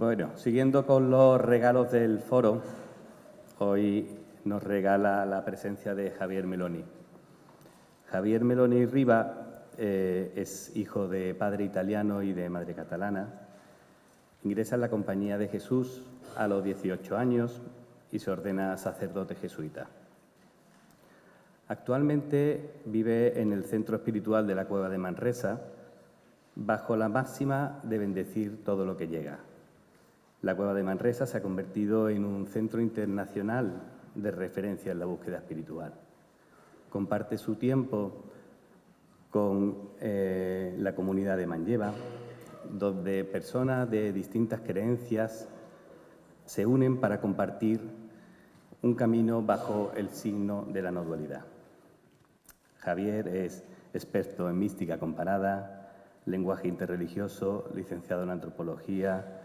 Bueno, siguiendo con los regalos del foro, hoy nos regala la presencia de Javier Meloni. Javier Meloni Riva es hijo de padre italiano y de madre catalana. Ingresa en la Compañía de Jesús a los 18 años y se ordena sacerdote jesuita. Actualmente vive en el Centro Espiritual de la Cueva de Manresa, bajo la máxima de bendecir todo lo que llega. La Cueva de Manresa se ha convertido en un centro internacional de referencia en la búsqueda espiritual. Comparte su tiempo con la comunidad de Manlleva, donde personas de distintas creencias se unen para compartir un camino bajo el signo de la no dualidad. Javier es experto en mística comparada, lenguaje interreligioso, licenciado en antropología,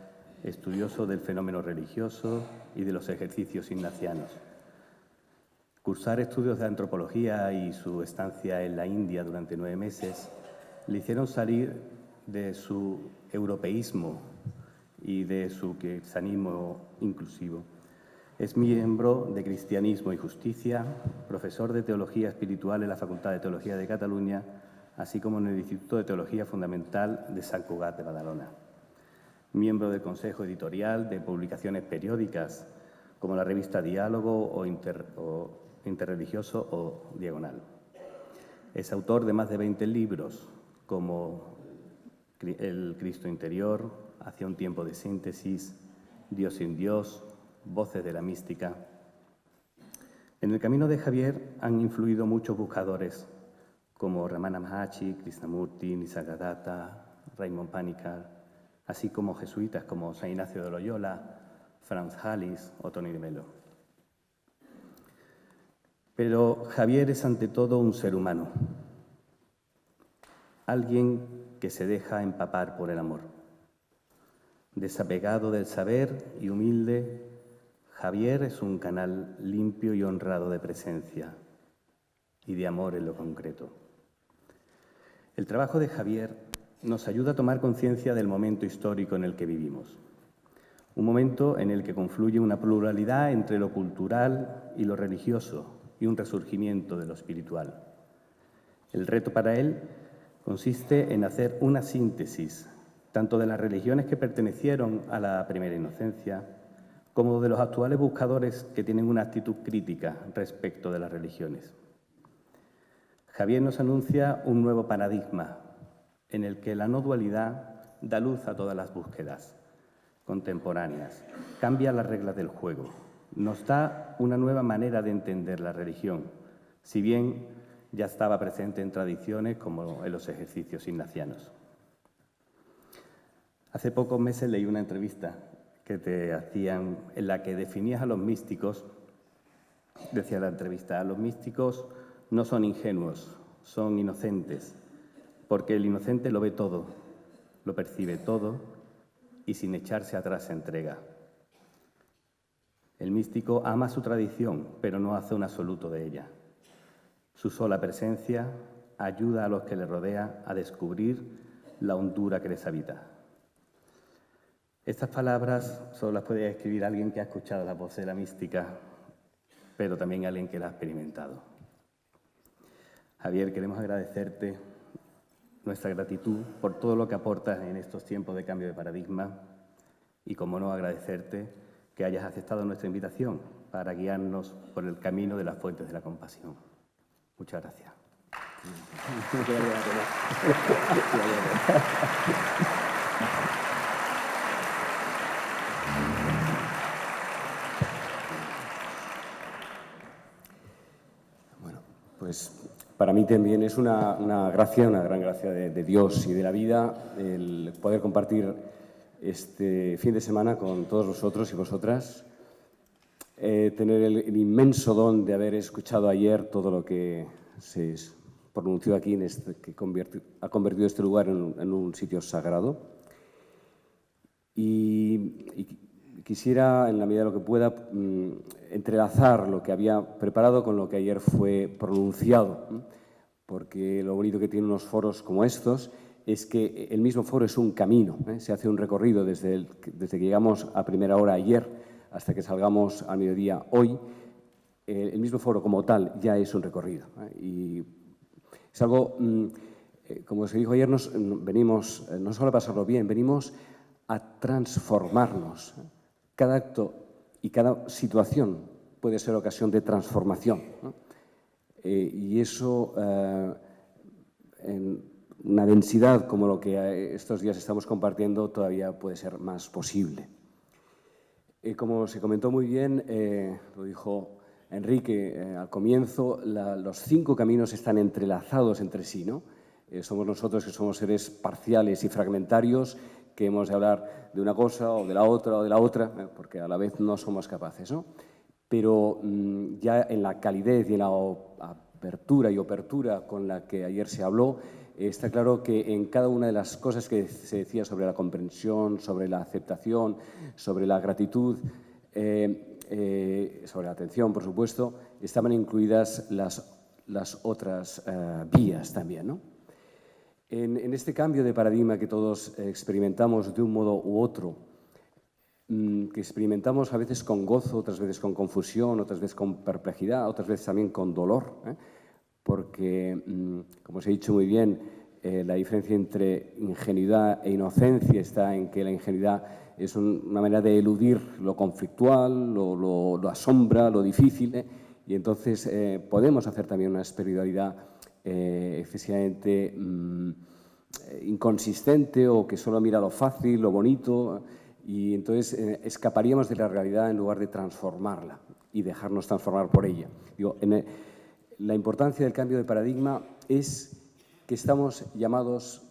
estudioso del fenómeno religioso y de los ejercicios ignacianos. Cursar estudios de antropología y su estancia en la India durante 9 meses le hicieron salir de su europeísmo y de su cristianismo inclusivo. Es miembro de Cristianismo y Justicia, profesor de Teología Espiritual en la Facultad de Teología de Cataluña, así como en el Instituto de Teología Fundamental de Sant Cugat de Badalona. Miembro del Consejo Editorial de publicaciones periódicas como la revista Diálogo o Interreligioso o Diagonal. Es autor de más de 20 libros como El Cristo Interior, Hacia un tiempo de síntesis, Dios sin Dios, Voces de la mística. En el camino de Javier han influido muchos buscadores como Ramana Maharshi, Krishnamurti, Nisargadatta, Raymond Panikkar, así como jesuitas como San Ignacio de Loyola, Franz Halis o Tony de Melo. Pero Javier es ante todo un ser humano, alguien que se deja empapar por el amor. Desapegado del saber y humilde, Javier es un canal limpio y honrado de presencia y de amor en lo concreto. El trabajo de Javier nos ayuda a tomar conciencia del momento histórico en el que vivimos. Un momento en el que confluye una pluralidad entre lo cultural y lo religioso y un resurgimiento de lo espiritual. El reto para él consiste en hacer una síntesis tanto de las religiones que pertenecieron a la primera inocencia como de los actuales buscadores que tienen una actitud crítica respecto de las religiones. Javier nos anuncia un nuevo paradigma en el que la no dualidad da luz a todas las búsquedas contemporáneas, cambia las reglas del juego, nos da una nueva manera de entender la religión, si bien ya estaba presente en tradiciones como en los ejercicios ignacianos. Hace pocos meses leí una entrevista que te hacían en la que definías a los místicos, decía la entrevista, los místicos no son ingenuos, son inocentes, porque el inocente lo ve todo, lo percibe todo y sin echarse atrás se entrega. El místico ama su tradición, pero no hace un absoluto de ella. Su sola presencia ayuda a los que le rodean a descubrir la hondura que les habita. Estas palabras solo las puede escribir alguien que ha escuchado la voz de la mística, pero también alguien que la ha experimentado. Javier, queremos agradecerte nuestra gratitud por todo lo que aportas en estos tiempos de cambio de paradigma y, como no, agradecerte que hayas aceptado nuestra invitación para guiarnos por el camino de las fuentes de la compasión. Muchas gracias. Bueno, pues para mí también es una gracia, una gran gracia de Dios y de la vida el poder compartir este fin de semana con todos vosotros y vosotras, tener el inmenso don de haber escuchado ayer todo lo que se pronunció aquí, que ha convertido este lugar en un sitio sagrado. Y quisiera, en la medida de lo que pueda, entrelazar lo que había preparado con lo que ayer fue pronunciado, porque lo bonito que tienen unos foros como estos es que el mismo foro es un camino, ¿eh? Se hace un recorrido desde que llegamos a primera hora ayer hasta que salgamos al mediodía hoy. El mismo foro como tal ya es un recorrido, ¿eh? Y es algo, como se dijo ayer, venimos no solo a pasarlo bien, venimos a transformarnos. Cada acto y cada situación puede ser ocasión de transformación, ¿no? Y eso, en una densidad como lo que estos días estamos compartiendo, todavía puede ser más posible. Como se comentó muy bien, lo dijo Enrique al comienzo, los 5 caminos están entrelazados entre sí, ¿no? Somos nosotros que somos seres parciales y fragmentarios, que hemos de hablar de una cosa o de la otra, porque a la vez no somos capaces, ¿no? Pero ya en la calidez y en la apertura y opertura con la que ayer se habló, está claro que en cada una de las cosas que se decía sobre la comprensión, sobre la aceptación, sobre la gratitud, sobre la atención, por supuesto, estaban incluidas las otras vías también, ¿no? En este cambio de paradigma que todos experimentamos de un modo u otro, que experimentamos a veces con gozo, otras veces con confusión, otras veces con perplejidad, otras veces también con dolor, ¿eh? Porque, como os he dicho muy bien, la diferencia entre ingenuidad e inocencia está en que la ingenuidad es una manera de eludir lo conflictual, lo asombra, lo difícil, ¿eh? Y entonces podemos hacer también una espiritualidad excesivamente inconsistente o que solo mira lo fácil, lo bonito, y entonces escaparíamos de la realidad en lugar de transformarla y dejarnos transformar por ella. Digo, la importancia del cambio de paradigma es que estamos llamados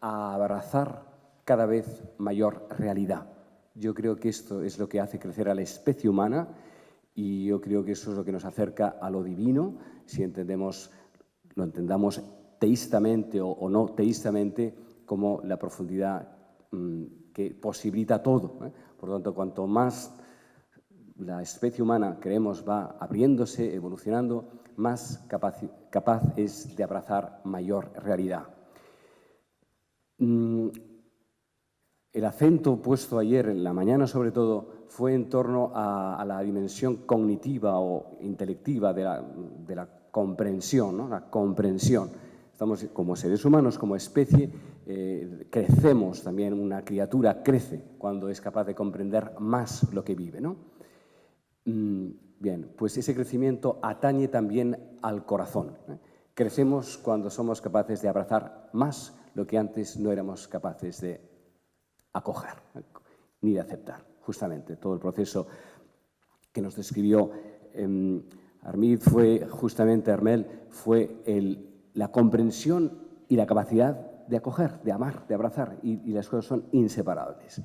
a abrazar cada vez mayor realidad. Yo creo que esto es lo que hace crecer a la especie humana y yo creo que eso es lo que nos acerca a lo divino, si lo entendamos teístamente o no teístamente, como la profundidad que posibilita todo, ¿eh? Por lo tanto, cuanto más la especie humana, creemos, va abriéndose, evolucionando, más capaz es de abrazar mayor realidad. El acento puesto ayer, en la mañana sobre todo, fue en torno a la dimensión cognitiva o intelectiva de la comprensión, ¿no? La comprensión. Estamos, como seres humanos, como especie, crecemos también, una criatura crece cuando es capaz de comprender más lo que vive, ¿no? Bien, pues ese crecimiento atañe también al corazón, ¿eh? Crecemos cuando somos capaces de abrazar más lo que antes no éramos capaces de acoger, ¿eh? Ni de aceptar. Justamente todo el proceso que nos describió Armel fue la comprensión y la capacidad de acoger, de amar, de abrazar, y las cosas son inseparables.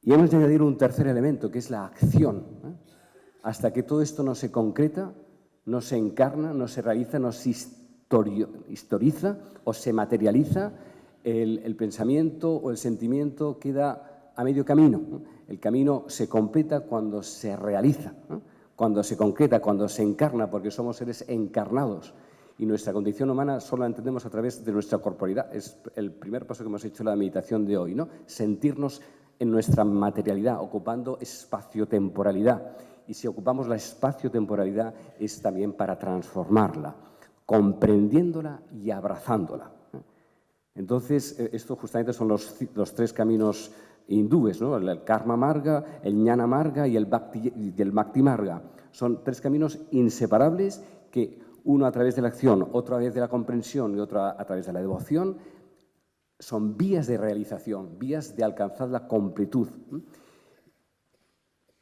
Y hemos de añadir un tercer elemento, que es la acción, ¿eh? Hasta que todo esto no se concreta, no se encarna, no se realiza, no se historiza o se materializa, el pensamiento o el sentimiento queda a medio camino, ¿no? El camino se completa cuando se realiza, ¿no? Cuando se concreta, cuando se encarna, porque somos seres encarnados. Y nuestra condición humana solo la entendemos a través de nuestra corporalidad. Es el primer paso que hemos hecho en la meditación de hoy, ¿no? Sentirnos en nuestra materialidad, ocupando espacio-temporalidad. Y si ocupamos la espacio-temporalidad es también para transformarla, comprendiéndola y abrazándola. Entonces, esto justamente son los 3 caminos hindúes, ¿no? El karma marga, el jnana marga y el bhakti marga. Son 3 caminos inseparables que uno a través de la acción, otro a través de la comprensión y otro a través de la devoción, son vías de realización, vías de alcanzar la completud.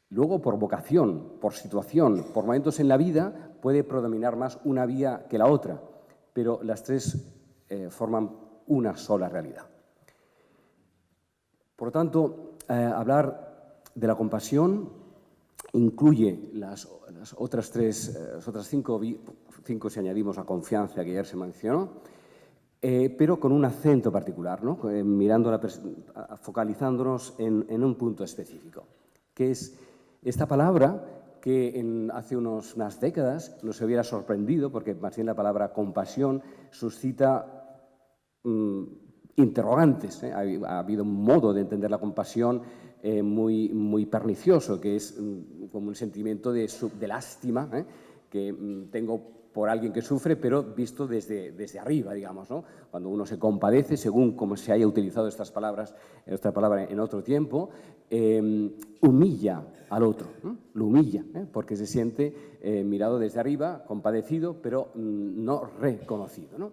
Luego, por vocación, por situación, por momentos en la vida, puede predominar más una vía que la otra, pero las 3 forman una sola realidad. Por lo tanto, hablar de la compasión incluye las otras 5 si añadimos la confianza que ayer se mencionó, pero con un acento particular, ¿no? Focalizándonos en un punto específico, que es esta palabra que hace unas décadas nos hubiera sorprendido, porque más bien la palabra compasión suscita interrogantes. Ha habido un modo de entender la compasión muy pernicioso, que es como un sentimiento de lástima que tengo por alguien que sufre, pero visto desde arriba, digamos, ¿no? Cuando uno se compadece, según como se haya utilizado esta palabra en otro tiempo, humilla al otro, ¿no? Lo humilla, porque se siente mirado desde arriba, compadecido, pero no reconocido, ¿no?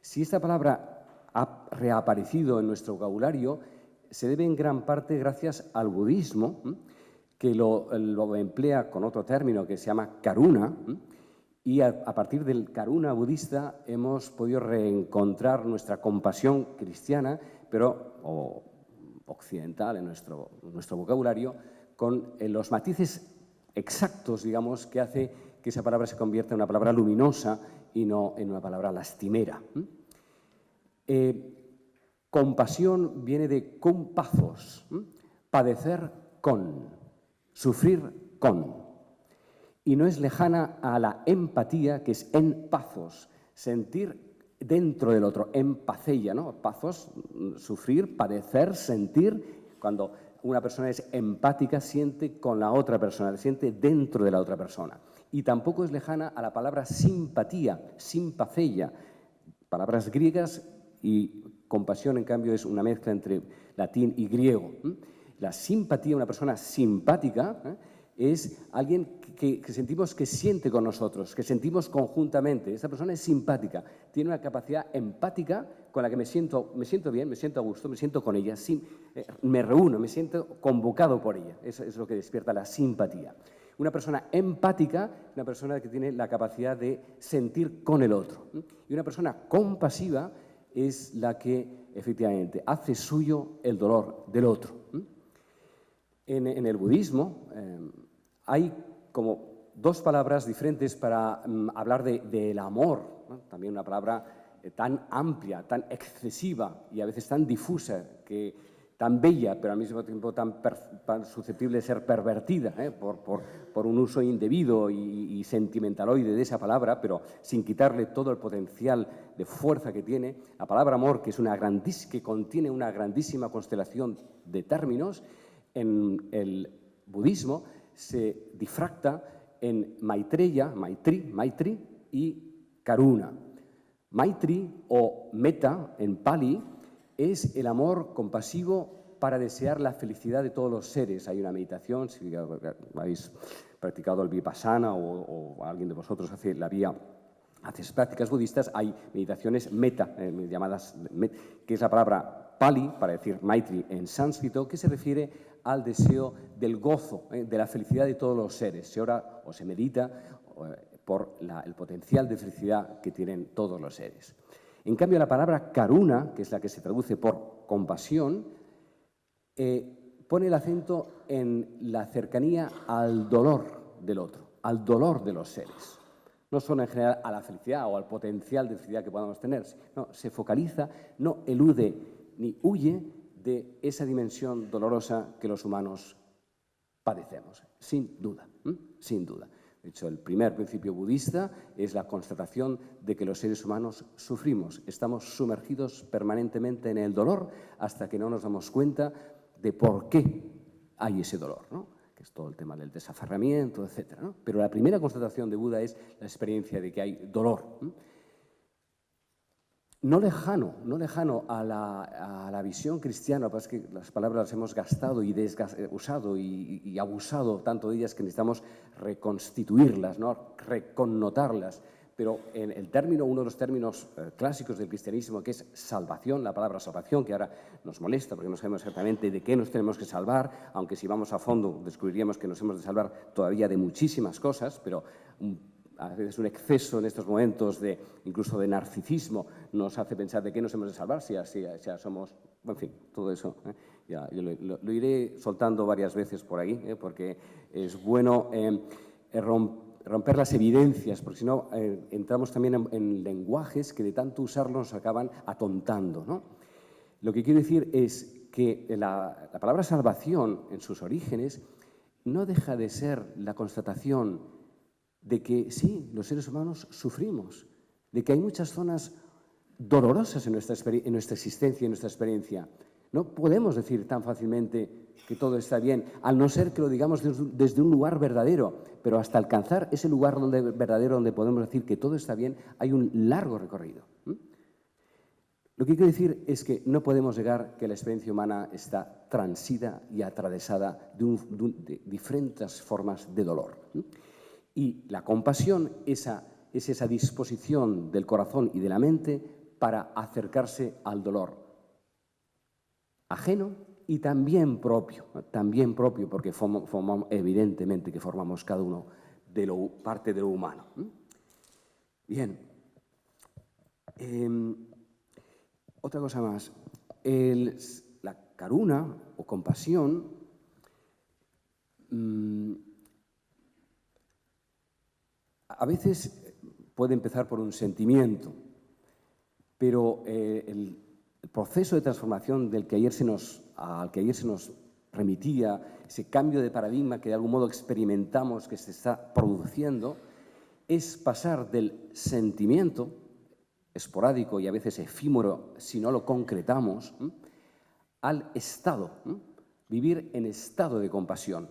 Si esta palabra ha reaparecido en nuestro vocabulario, se debe en gran parte gracias al budismo, que lo emplea con otro término que se llama karuna, y a partir del karuna budista hemos podido reencontrar nuestra compasión cristiana, o occidental en nuestro vocabulario, con los matices exactos, digamos, que hace que esa palabra se convierta en una palabra luminosa y no en una palabra lastimera. Compasión viene de compazos, padecer con, sufrir con. Y no es lejana a la empatía, que es empazos, sentir dentro del otro, empatheia, ¿no? Pazos, sufrir, padecer, sentir. Cuando una persona es empática, siente con la otra persona, siente dentro de la otra persona. Y tampoco es lejana a la palabra simpatía, simpatheia, palabras griegas, y compasión, en cambio, es una mezcla entre latín y griego. La simpatía, una persona simpática, es alguien que sentimos que siente con nosotros, que sentimos conjuntamente. Esta persona es simpática, tiene una capacidad empática con la que me siento bien, me siento a gusto, me siento con ella, me reúno, me siento convocado por ella. Eso es lo que despierta la simpatía. Una persona empática, una persona que tiene la capacidad de sentir con el otro. Y una persona compasiva es la que efectivamente hace suyo el dolor del otro. En el budismo hay como dos palabras diferentes para hablar del amor, ¿no? También una palabra tan amplia, tan excesiva y a veces tan difusa, tan bella, pero al mismo tiempo tan susceptible de ser pervertida por un uso indebido y sentimentaloide de esa palabra, pero sin quitarle todo el potencial de fuerza que tiene. La palabra amor, que contiene una grandísima constelación de términos, en el budismo se difracta en Maitreya, Maitri y Karuna. Maitri o metta en Pali es el amor compasivo para desear la felicidad de todos los seres. Hay una meditación, si habéis practicado el Vipassana o alguien de vosotros hace prácticas budistas, hay meditaciones metta, llamadas, que es la palabra Pali, para decir Maitri en sánscrito, que se refiere al deseo del gozo, de la felicidad de todos los seres. Se ora o se medita por el potencial de felicidad que tienen todos los seres. En cambio, la palabra karuna, que es la que se traduce por compasión, pone el acento en la cercanía al dolor del otro, al dolor de los seres. No solo en general a la felicidad o al potencial de felicidad que podamos tener, no, se focaliza, no elude ni huye de esa dimensión dolorosa que los humanos padecemos, sin duda, sin duda. De hecho, el primer principio budista es la constatación de que los seres humanos sufrimos, estamos sumergidos permanentemente en el dolor hasta que no nos damos cuenta de por qué hay ese dolor, ¿no? Que es todo el tema del desaferramiento, etc., ¿no? Pero la primera constatación de Buda es la experiencia de que hay dolor. No lejano a la visión cristiana, pues que las palabras las hemos gastado y usado y abusado tanto de ellas que necesitamos reconstituirlas, ¿no? Reconnotarlas. Pero en el término, uno de los términos clásicos del cristianismo, que es salvación, la palabra salvación, que ahora nos molesta porque no sabemos exactamente de qué nos tenemos que salvar, aunque si vamos a fondo descubriríamos que nos hemos de salvar todavía de muchísimas cosas, pero a veces un exceso en estos momentos incluso de narcisismo nos hace pensar de qué nos hemos de salvar si ya somos, en fin, todo eso. Ya, yo lo iré soltando varias veces por ahí, porque es bueno romper las evidencias, porque si no entramos también en lenguajes que de tanto usarlos nos acaban atontando, ¿no? Lo que quiero decir es que la palabra salvación en sus orígenes no deja de ser la constatación de que sí, los seres humanos sufrimos, de que hay muchas zonas dolorosas en nuestra existencia y en nuestra experiencia. No podemos decir tan fácilmente que todo está bien, al no ser que lo digamos desde un lugar verdadero, pero hasta alcanzar ese lugar verdadero donde podemos decir que todo está bien, hay un largo recorrido. Lo que quiero decir es que no podemos negar que la experiencia humana está transida y atravesada de diferentes formas de dolor. Y la compasión es esa disposición del corazón y de la mente para acercarse al dolor ajeno y también propio, porque evidentemente que formamos cada uno parte de lo humano. Bien. Otra cosa más. La karuna o compasión a veces puede empezar por un sentimiento, pero el proceso de transformación al que ayer se nos remitía, ese cambio de paradigma que de algún modo experimentamos que se está produciendo, es pasar del sentimiento esporádico y a veces efímero si no lo concretamos, al estado, vivir en estado de compasión,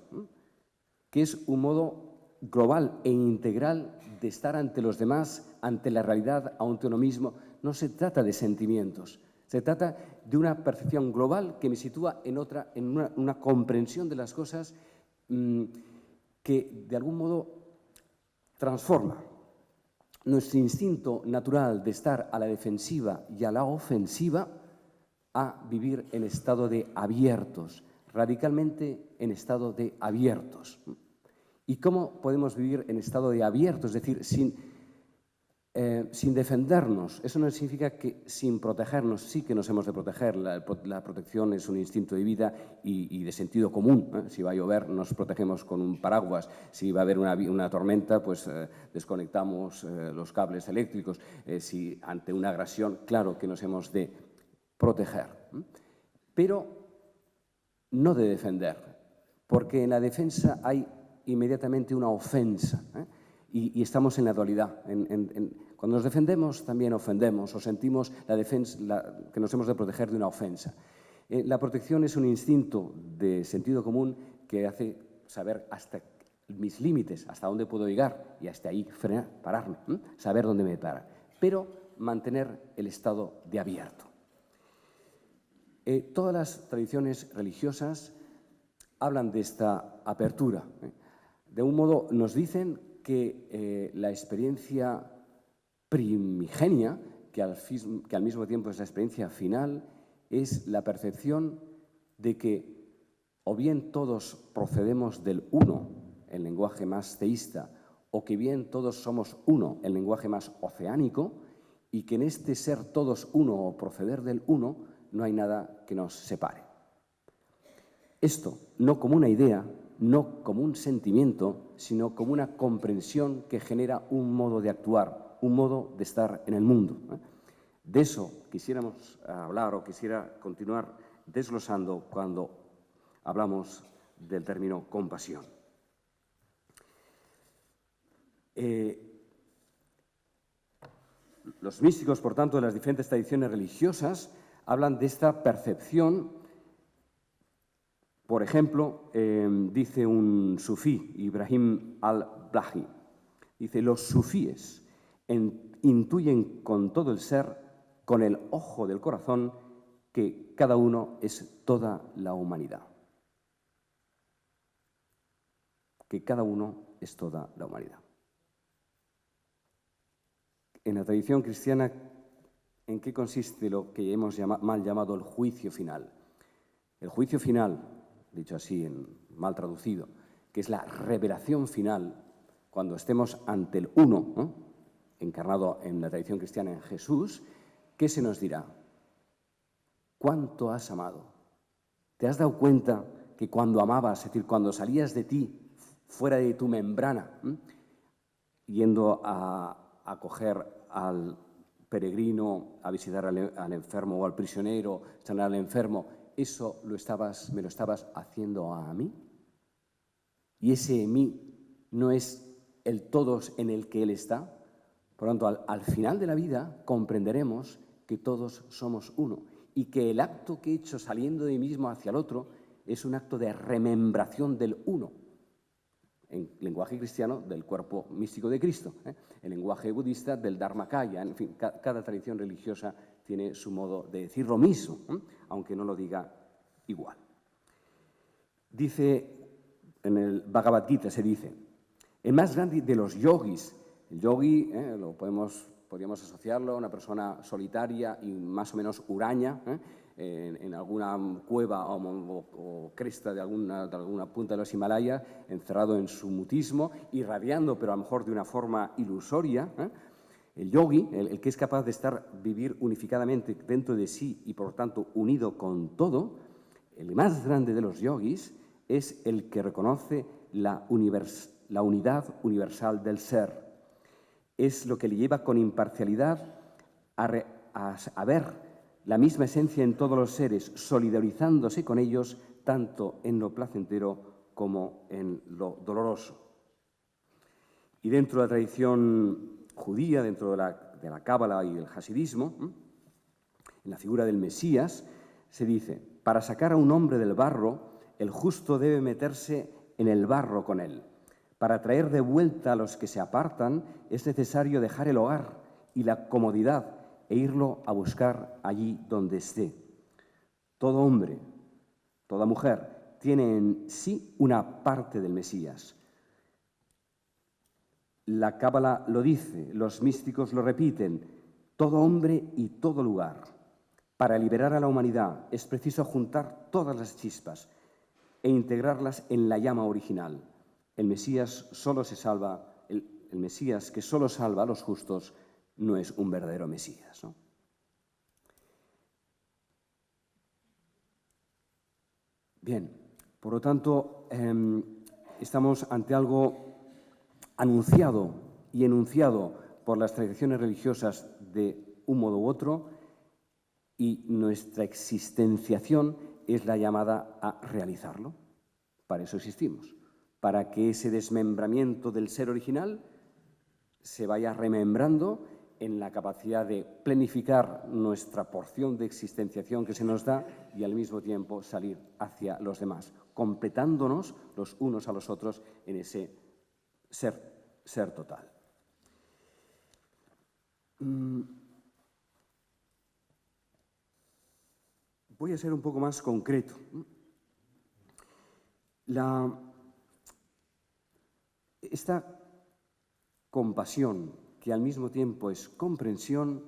que es un modo global e integral de estar ante los demás, ante la realidad, ante uno mismo. No se trata de sentimientos, se trata de una percepción global que me sitúa en una comprensión de las cosas que de algún modo transforma nuestro instinto natural de estar a la defensiva y a la ofensiva a vivir en estado de abiertos, radicalmente en estado de abiertos. ¿Y cómo podemos vivir en estado de abiertos? Es decir, sin defendernos. Eso no significa que sin protegernos sí que nos hemos de proteger. La protección es un instinto de vida y de sentido común. Si va a llover, nos protegemos con un paraguas. Si va a haber una tormenta, pues desconectamos los cables eléctricos. Si ante una agresión, claro que nos hemos de proteger. Pero no de defender, porque en la defensa hay inmediatamente una ofensa. Y estamos en la dualidad. Cuando nos defendemos, también ofendemos o sentimos que nos hemos de proteger de una ofensa. La protección es un instinto de sentido común que hace saber hasta mis límites, hasta dónde puedo llegar y hasta ahí frenar, pararme, saber dónde me para, pero mantener el estado de abierto. Todas las tradiciones religiosas hablan de esta apertura. De un modo nos dicen que la experiencia primigenia, que al mismo tiempo es la experiencia final, es la percepción de que o bien todos procedemos del uno, el lenguaje más teísta, o que bien todos somos uno, el lenguaje más oceánico, y que en este ser todos uno o proceder del uno no hay nada que nos separe. Esto no como una idea, no como un sentimiento, sino como una comprensión que genera un modo de actuar, un modo de estar en el mundo. De eso quisiéramos hablar o quisiera continuar desglosando cuando hablamos del término compasión. Los místicos, por tanto, de las diferentes tradiciones religiosas hablan de esta percepción. Por ejemplo, dice un sufí, Ibrahim al-Blahi, dice: los sufíes intuyen con todo el ser, con el ojo del corazón, que cada uno es toda la humanidad. Que cada uno es toda la humanidad. En la tradición cristiana, ¿en qué consiste lo que hemos mal llamado el juicio final? El juicio final, dicho así, mal traducido, que es la revelación final, cuando estemos ante el uno, ¿no?, encarnado en la tradición cristiana en Jesús, ¿qué se nos dirá? ¿Cuánto has amado? ¿Te has dado cuenta que cuando amabas, es decir, cuando salías de ti, fuera de tu membrana, yendo a acoger al peregrino, a visitar al enfermo o al prisionero, sanar al enfermo, eso me lo estabas haciendo a mí? Y ese mí no es el todos en el que Él está. Por lo tanto, al final de la vida comprenderemos que todos somos uno y que el acto que he hecho saliendo de mí mismo hacia el otro es un acto de remembración del uno. En lenguaje cristiano, del cuerpo místico de Cristo. En lenguaje budista, del Dharmakaya. En fin, cada tradición religiosa tiene su modo de decir lo mismo, aunque no lo diga igual. Dice, en el Bhagavad Gita se dice, el más grande de los yogis, el yogi podríamos asociarlo a una persona solitaria y más o menos huraña, en alguna cueva o cresta de alguna punta de los Himalayas, encerrado en su mutismo, irradiando, pero a lo mejor de una forma ilusoria. El yogi, el que es capaz de vivir unificadamente dentro de sí y por tanto unido con todo, el más grande de los yogis es el que reconoce la unidad universal del ser. Es lo que le lleva con imparcialidad a ver la misma esencia en todos los seres, solidarizándose con ellos tanto en lo placentero como en lo doloroso. Y dentro de la tradición judía, dentro de la Cábala y el hasidismo, en la figura del Mesías, se dice, para sacar a un hombre del barro, el justo debe meterse en el barro con él. Para traer de vuelta a los que se apartan, es necesario dejar el hogar y la comodidad e irlo a buscar allí donde esté. Todo hombre, toda mujer, tiene en sí una parte del Mesías. La Cábala lo dice, los místicos lo repiten, todo hombre y todo lugar. Para liberar a la humanidad es preciso juntar todas las chispas e integrarlas en la llama original. El Mesías que solo salva a los justos no es un verdadero Mesías, ¿no? Bien, por lo tanto, estamos ante algo anunciado y enunciado por las tradiciones religiosas de un modo u otro, y nuestra existenciación es la llamada a realizarlo. Para eso existimos, para que ese desmembramiento del ser original se vaya remembrando en la capacidad de planificar nuestra porción de existenciación que se nos da y al mismo tiempo salir hacia los demás, completándonos los unos a los otros en ese ser total. Voy a ser un poco más concreto. Esta compasión, que al mismo tiempo es comprensión,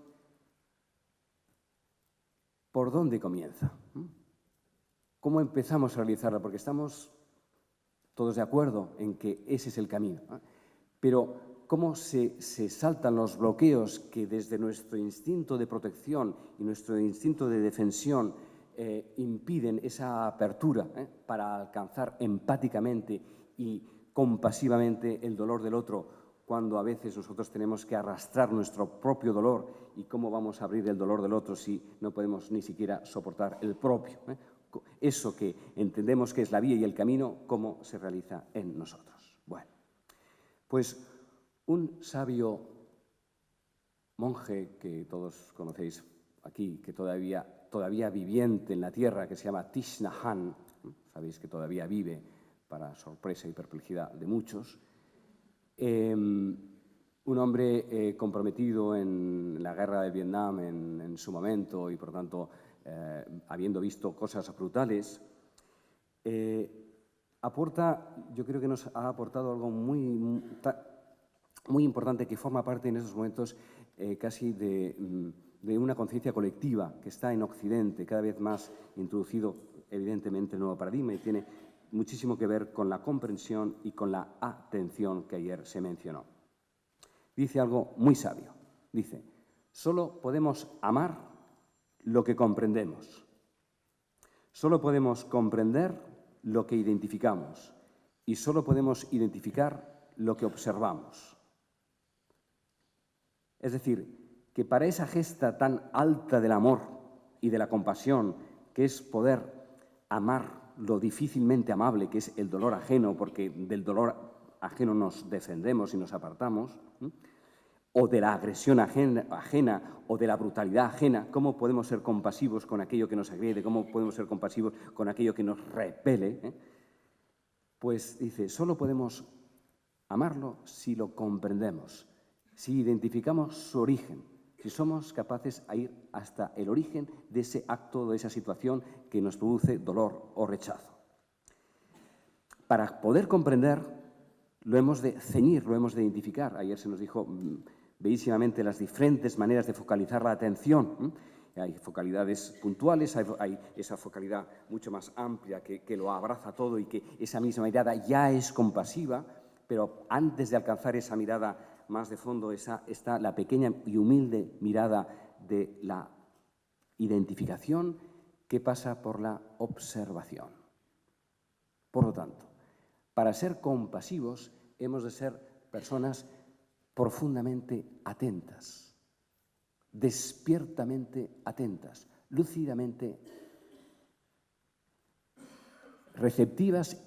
¿por dónde comienza? ¿Cómo empezamos a realizarla? Porque estamos todos de acuerdo en que ese es el camino, ¿no? Pero ¿cómo se saltan los bloqueos que desde nuestro instinto de protección y nuestro instinto de defensión impiden esa apertura para alcanzar empáticamente y compasivamente el dolor del otro, cuando a veces nosotros tenemos que arrastrar nuestro propio dolor? ¿Y cómo vamos a abrir el dolor del otro si no podemos ni siquiera soportar el propio? Eso que entendemos que es la vía y el camino, ¿cómo se realiza en nosotros? Bueno, pues un sabio monje que todos conocéis aquí, que todavía viviente en la tierra, que se llama Thich Nhat Hanh, sabéis que todavía vive para sorpresa y perplejidad de muchos, un hombre comprometido en la guerra de Vietnam en su momento y, por tanto, habiendo visto cosas brutales, yo creo que nos ha aportado algo muy importante que forma parte en esos momentos casi de una conciencia colectiva que está en Occidente, cada vez más introducido evidentemente el nuevo paradigma, y tiene muchísimo que ver con la comprensión y con la atención que ayer se mencionó. Dice algo muy sabio, dice, solo podemos amar lo que comprendemos. Solo podemos comprender lo que identificamos y solo podemos identificar lo que observamos. Es decir, que para esa gesta tan alta del amor y de la compasión, que es poder amar lo difícilmente amable, que es el dolor ajeno, porque del dolor ajeno nos defendemos y nos apartamos, o de la agresión ajena o de la brutalidad ajena, cómo podemos ser compasivos con aquello que nos agrede, cómo podemos ser compasivos con aquello que nos repele, pues dice, solo podemos amarlo si lo comprendemos, si identificamos su origen, si somos capaces de ir hasta el origen de ese acto, de esa situación que nos produce dolor o rechazo. Para poder comprender, lo hemos de ceñir, lo hemos de identificar. Ayer se nos dijo bellísimamente las diferentes maneras de focalizar la atención. Hay focalidades puntuales, hay esa focalidad mucho más amplia que lo abraza todo y que esa misma mirada ya es compasiva, pero antes de alcanzar esa mirada más de fondo está la pequeña y humilde mirada de la identificación que pasa por la observación. Por lo tanto, para ser compasivos hemos de ser personas profundamente atentas, despiertamente atentas, lúcidamente receptivas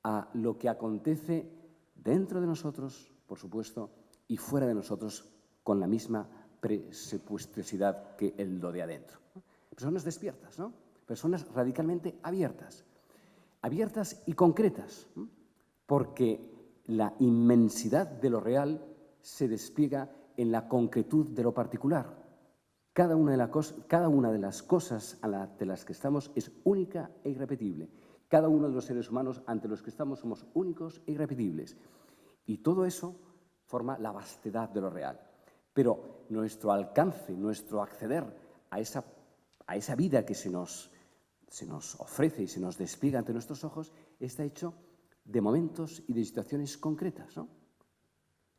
a lo que acontece dentro de nosotros, por supuesto, y fuera de nosotros con la misma presupuestiosidad que el lo de adentro. Personas despiertas, ¿no? Personas radicalmente abiertas y concretas, porque la inmensidad de lo real se despliega en la concretud de lo particular. Cada una de las cosas ante las que estamos es única e irrepetible. Cada uno de los seres humanos ante los que estamos somos únicos e irrepetibles. Y todo eso forma la vastedad de lo real. Pero nuestro alcance, nuestro acceder a esa vida que se nos ofrece y se nos despliega ante nuestros ojos está hecho de momentos y de situaciones concretas, ¿no?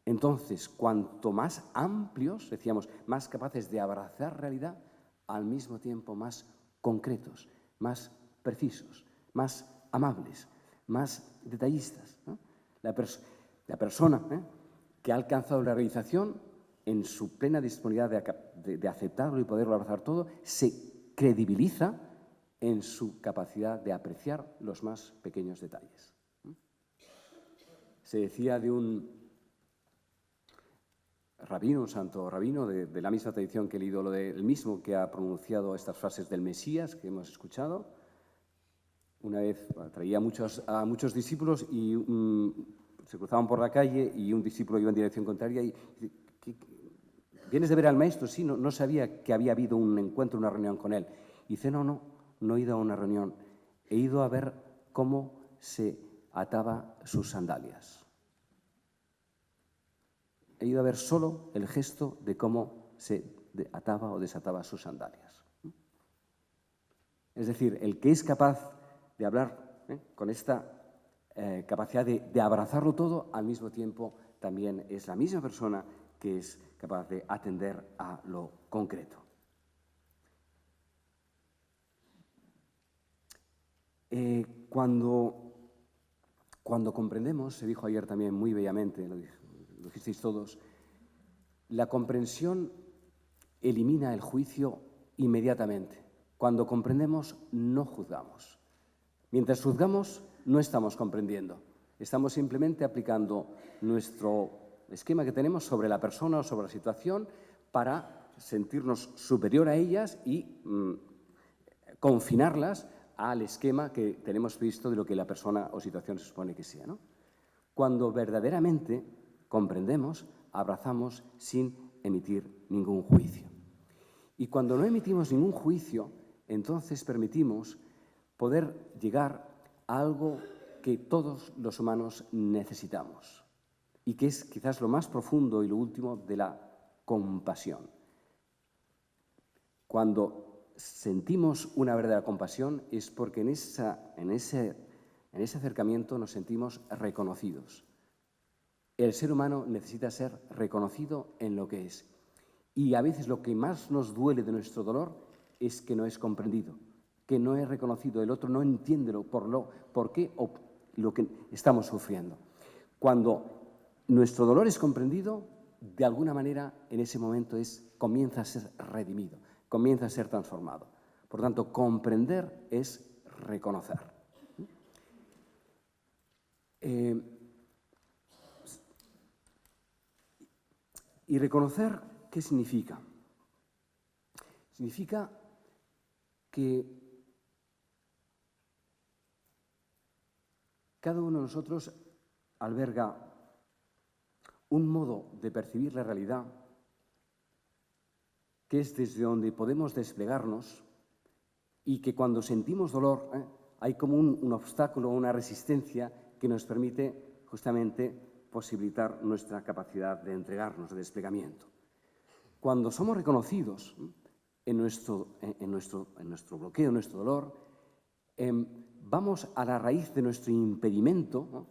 Entonces, cuanto más amplios, decíamos, más capaces de abrazar realidad, al mismo tiempo más concretos, más precisos, más amables, más detallistas, ¿no? La persona que ha alcanzado la realización en su plena disponibilidad de aceptarlo y poderlo abrazar todo, se credibiliza en su capacidad de apreciar los más pequeños detalles. Se decía de un rabino, un santo rabino, de la misma tradición que he leído, el mismo que ha pronunciado estas frases del Mesías que hemos escuchado. Una vez traía a muchos discípulos y se cruzaban por la calle y un discípulo iba en dirección contraria y dice, ¿vienes de ver al maestro? Sí, no sabía que había habido un encuentro, una reunión con él. Y dice, no he ido a una reunión, he ido a ver cómo se ataba sus sandalias. He ido a ver solo el gesto de cómo se ataba o desataba sus sandalias. Es decir, el que es capaz de hablar con esta capacidad de abrazarlo todo, al mismo tiempo también es la misma persona que es capaz de atender a lo concreto. Cuando comprendemos, se dijo ayer también muy bellamente, lo dijisteis todos, la comprensión elimina el juicio inmediatamente. Cuando comprendemos, no juzgamos. Mientras juzgamos, no estamos comprendiendo. Estamos simplemente aplicando nuestro esquema que tenemos sobre la persona o sobre la situación para sentirnos superior a ellas y confinarlas al esquema que tenemos visto de lo que la persona o situación se supone que sea, ¿no? Cuando verdaderamente comprendemos, abrazamos sin emitir ningún juicio. Y cuando no emitimos ningún juicio, entonces permitimos poder llegar a algo que todos los humanos necesitamos y que es quizás lo más profundo y lo último de la compasión. Cuando sentimos una verdadera compasión es porque en ese acercamiento nos sentimos reconocidos. El ser humano necesita ser reconocido en lo que es. Y a veces lo que más nos duele de nuestro dolor es que no es comprendido, que no es reconocido, el otro no entiende por qué o lo que estamos sufriendo. Cuando nuestro dolor es comprendido, de alguna manera en ese momento comienza a ser redimido, comienza a ser transformado. Por tanto, comprender es reconocer. Y reconocer, ¿qué significa? Significa que cada uno de nosotros alberga un modo de percibir la realidad que es desde donde podemos desplegarnos y que cuando sentimos dolor hay como un obstáculo, una resistencia que nos permite justamente posibilitar nuestra capacidad de entregarnos, de desplegamiento. Cuando somos reconocidos en nuestro bloqueo, en nuestro dolor, vamos a la raíz de nuestro impedimento, ¿no?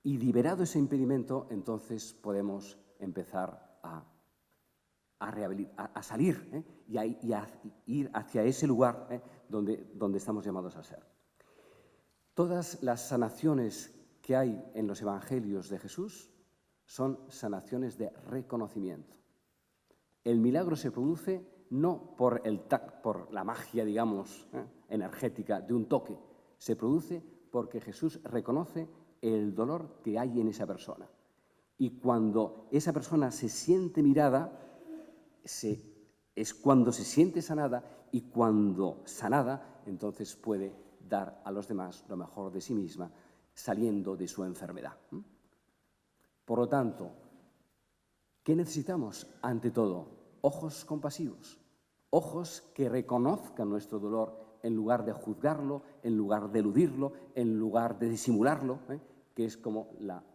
Y liberado ese impedimento, entonces podemos empezar a salir y a ir hacia ese lugar donde estamos llamados a ser. Todas las sanaciones que hay en los evangelios de Jesús son sanaciones de reconocimiento. El milagro se produce no por la magia, digamos, energética de un toque, se produce porque Jesús reconoce el dolor que hay en esa persona. Y cuando esa persona se siente mirada, es cuando se siente sanada, y cuando sanada, entonces puede dar a los demás lo mejor de sí misma, saliendo de su enfermedad. Por lo tanto, ¿qué necesitamos? Ante todo, ojos compasivos, ojos que reconozcan nuestro dolor en lugar de juzgarlo, en lugar de eludirlo, en lugar de disimularlo, que es como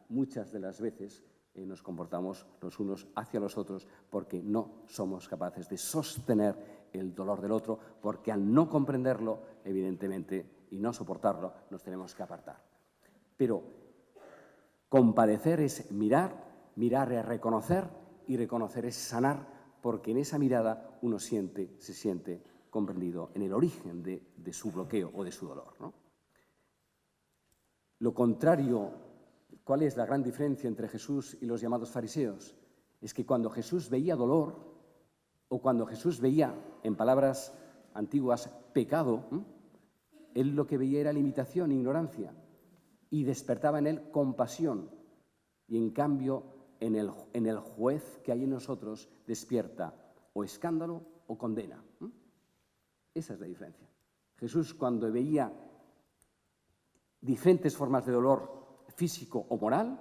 muchas de las veces nos comportamos los unos hacia los otros, porque no somos capaces de sostener el dolor del otro, porque al no comprenderlo, evidentemente, y no soportarlo, nos tenemos que apartar. Pero compadecer es mirar es reconocer, y reconocer es sanar, porque en esa mirada uno se siente comprendido en el origen de su bloqueo o de su dolor, ¿no? Lo contrario, ¿cuál es la gran diferencia entre Jesús y los llamados fariseos? Es que cuando Jesús veía dolor, o cuando Jesús veía, en palabras antiguas, pecado, él lo que veía era limitación, ignorancia, y despertaba en él compasión. Y en cambio, en el juez que hay en nosotros despierta o escándalo o condena. Esa es la diferencia. Jesús, cuando veía diferentes formas de dolor físico o moral,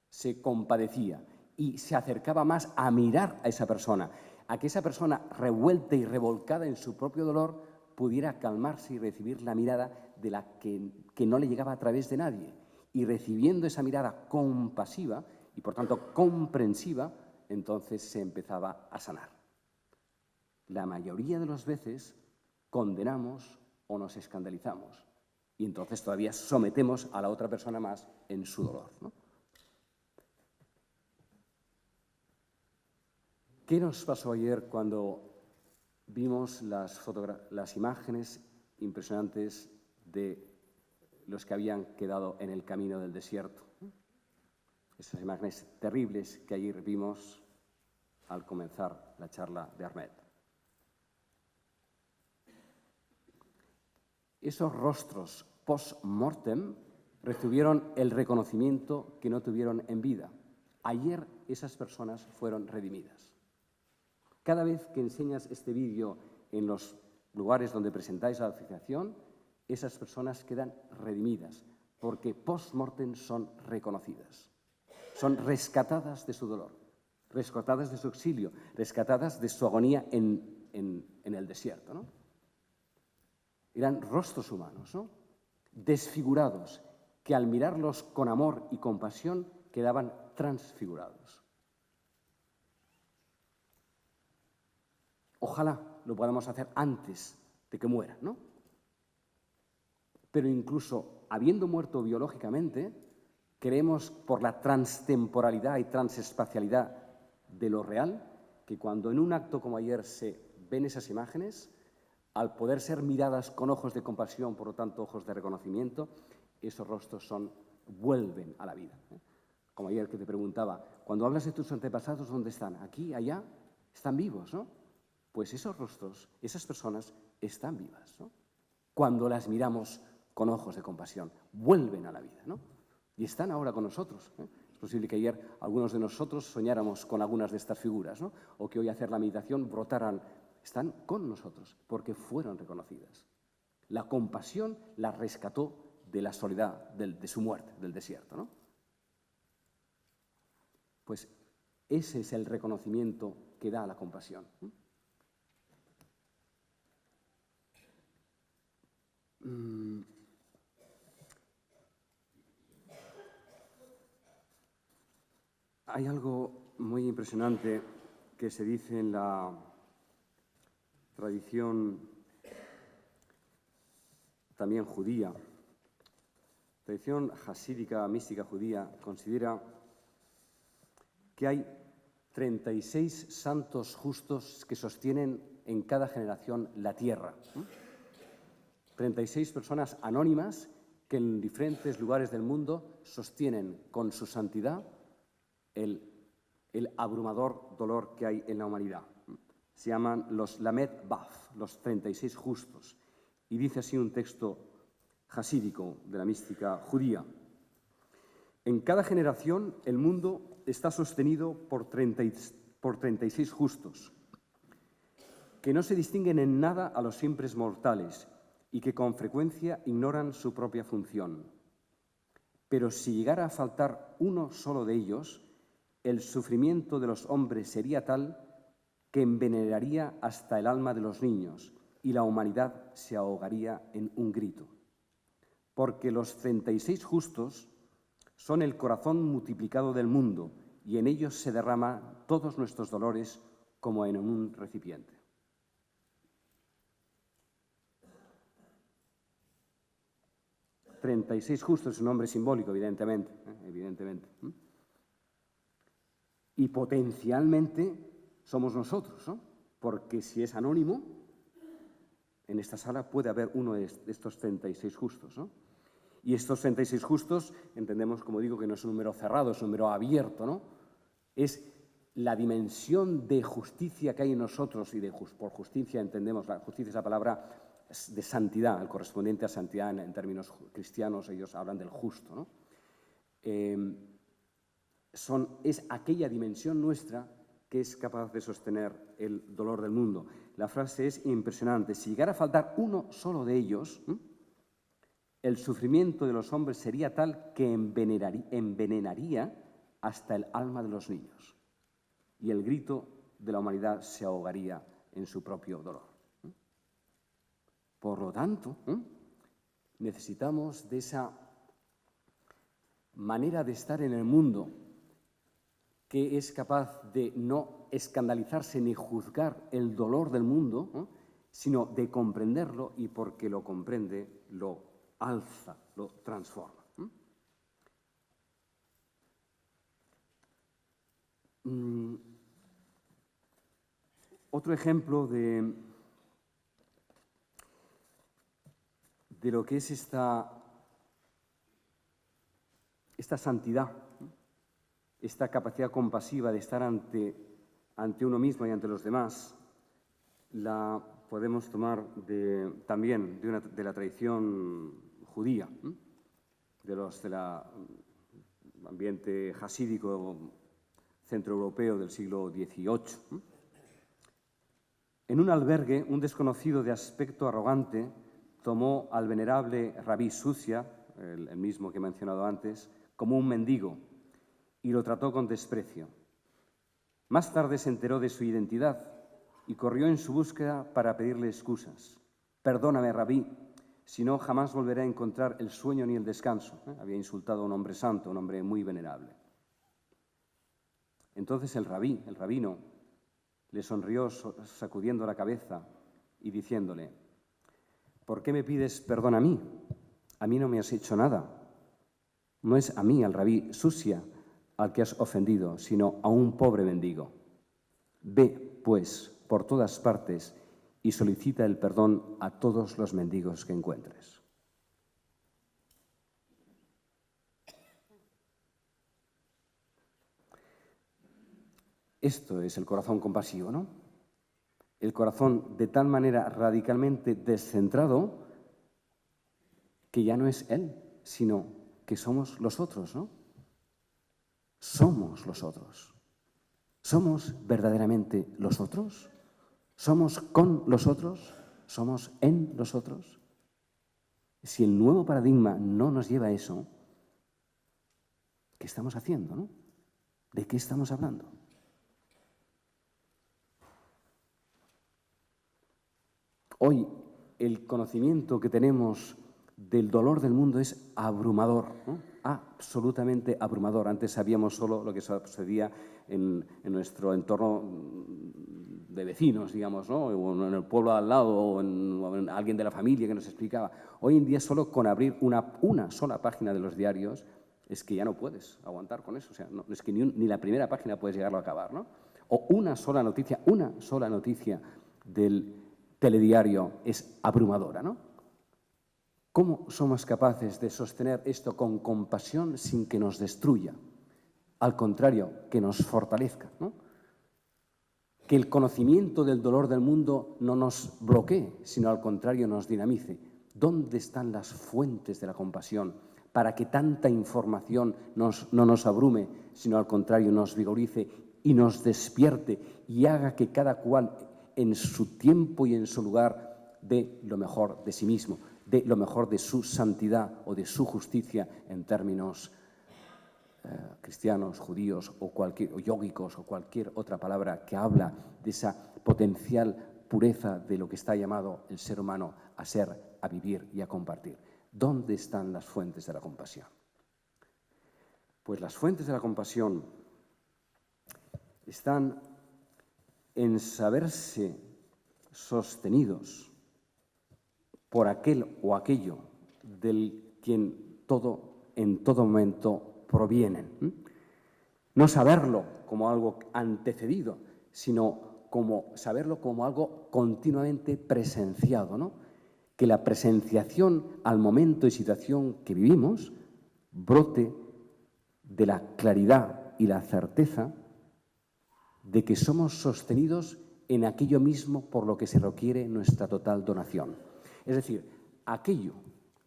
se compadecía y se acercaba más a mirar a esa persona, a que esa persona revuelta y revolcada en su propio dolor pudiera calmarse y recibir la mirada de la que no le llegaba a través de nadie. Y recibiendo esa mirada compasiva y por tanto comprensiva, entonces se empezaba a sanar. La mayoría de las veces condenamos o nos escandalizamos, y entonces todavía sometemos a la otra persona más en su dolor, ¿no? ¿Qué nos pasó ayer cuando vimos las imágenes impresionantes de los que habían quedado en el camino del desierto? Esas imágenes terribles que ayer vimos al comenzar la charla de Ahmed. Esos rostros post-mortem recibieron el reconocimiento que no tuvieron en vida. Ayer esas personas fueron redimidas. Cada vez que enseñas este vídeo en los lugares donde presentáis la asociación, esas personas quedan redimidas, porque post-mortem son reconocidas. Son rescatadas de su dolor, rescatadas de su exilio, rescatadas de su agonía en el desierto, ¿no? Eran rostros humanos, ¿no? Desfigurados, que al mirarlos con amor y compasión quedaban transfigurados. Ojalá lo podamos hacer antes de que mueran, ¿no? Pero incluso habiendo muerto biológicamente, creemos por la transtemporalidad y transespacialidad de lo real, que cuando en un acto como ayer se ven esas imágenes, al poder ser miradas con ojos de compasión, por lo tanto ojos de reconocimiento, esos rostros vuelven a la vida. Como ayer que te preguntaba, cuando hablas de tus antepasados, ¿dónde están? ¿Aquí, allá? Están vivos, ¿no? Pues esos rostros, esas personas están vivas, ¿no? Cuando las miramos con ojos de compasión, vuelven a la vida, ¿no? Y están ahora con nosotros, ¿eh? posible que ayer algunos de nosotros soñáramos con algunas de estas figuras, ¿no? O que hoy hacer la meditación brotaran. Están con nosotros porque fueron reconocidas. La compasión las rescató de la soledad, de su muerte, del desierto, ¿no? Pues ese es el reconocimiento que da la compasión. Hay algo muy impresionante que se dice en la tradición también judía. La tradición hasídica, mística judía, considera que hay 36 santos justos que sostienen en cada generación la tierra. 36 personas anónimas que en diferentes lugares del mundo sostienen con su santidad el abrumador dolor que hay en la humanidad. Se llaman los Lamed Baf, los 36 justos. Y dice así un texto hasídico de la mística judía. En cada generación el mundo está sostenido por 36 justos, que no se distinguen en nada a los simples mortales y que con frecuencia ignoran su propia función. Pero si llegara a faltar uno solo de ellos, el sufrimiento de los hombres sería tal que envenenaría hasta el alma de los niños y la humanidad se ahogaría en un grito. Porque los 36 justos son el corazón multiplicado del mundo y en ellos se derraman todos nuestros dolores como en un recipiente. «36 justos» es un nombre simbólico, evidentemente. Y potencialmente somos nosotros, ¿no? Porque si es anónimo, en esta sala puede haber uno de estos 36 justos, ¿no? Y estos 36 justos, entendemos, como digo, que no es un número cerrado, es un número abierto, ¿no? Es la dimensión de justicia que hay en nosotros, y por justicia entendemos, la justicia es la palabra de santidad, el correspondiente a santidad en términos cristianos, ellos hablan del justo, ¿no? Es aquella dimensión nuestra que es capaz de sostener el dolor del mundo. La frase es impresionante. Si llegara a faltar uno solo de ellos, el sufrimiento de los hombres sería tal que envenenaría hasta el alma de los niños y el grito de la humanidad se ahogaría en su propio dolor. Por lo tanto, necesitamos de esa manera de estar en el mundo que es capaz de no escandalizarse ni juzgar el dolor del mundo, sino de comprenderlo y porque lo comprende, lo alza, lo transforma. Otro ejemplo de lo que es esta santidad, esta capacidad compasiva de estar ante uno mismo y ante los demás, la podemos tomar también de la tradición judía, del ambiente hasídico centroeuropeo del siglo XVIII. En un albergue, un desconocido de aspecto arrogante tomó al venerable Rabí Susia, el mismo que he mencionado antes, como un mendigo y lo trató con desprecio. Más tarde se enteró de su identidad y corrió en su búsqueda para pedirle excusas. «Perdóname, Rabí, si no jamás volveré a encontrar el sueño ni el descanso». Había insultado a un hombre santo, un hombre muy venerable. Entonces el rabino, le sonrió sacudiendo la cabeza y diciéndole: «¿Por qué me pides perdón a mí? A mí no me has hecho nada. No es a mí, al Rabí Susia, al que has ofendido, sino a un pobre mendigo. Ve, pues, por todas partes y solicita el perdón a todos los mendigos que encuentres». Esto es el corazón compasivo, ¿no? El corazón de tal manera radicalmente descentrado que ya no es él, sino que somos los otros, ¿no? somos los otros. ¿Somos verdaderamente los otros? ¿Somos con los otros? ¿Somos en los otros? Si el nuevo paradigma no nos lleva a eso, ¿qué estamos haciendo, no? ¿De qué estamos hablando? Hoy el conocimiento que tenemos del dolor del mundo es abrumador, ¿no? Absolutamente abrumador. Antes sabíamos solo lo que sucedía en nuestro entorno de vecinos, digamos, ¿no? O en el pueblo al lado, o en alguien de la familia que nos explicaba. Hoy en día solo con abrir una sola página de los diarios es que ya no puedes aguantar con eso. O sea, no, es que ni la primera página puedes llegarlo a acabar, ¿no? O una sola noticia del telediario es abrumadora, ¿no? ¿Cómo somos capaces de sostener esto con compasión sin que nos destruya? Al contrario, que nos fortalezca, ¿no? Que el conocimiento del dolor del mundo no nos bloquee, sino al contrario nos dinamice. ¿Dónde están las fuentes de la compasión para que tanta información no nos abrume, sino al contrario nos vigorice y nos despierte y haga que cada cual en su tiempo y en su lugar dé lo mejor de sí mismo, dé lo mejor de su santidad o de su justicia en términos cristianos, judíos o yógicos o cualquier otra palabra que habla de esa potencial pureza de lo que está llamado el ser humano a ser, a vivir y a compartir? ¿Dónde están las fuentes de la compasión? Pues las fuentes de la compasión están en saberse sostenidos por aquel o aquello del quien en todo momento provienen. No saberlo como algo antecedido, sino saberlo como algo continuamente presenciado, ¿no? Que la presenciación al momento y situación que vivimos brote de la claridad y la certeza de que somos sostenidos en aquello mismo por lo que se requiere nuestra total donación. Es decir,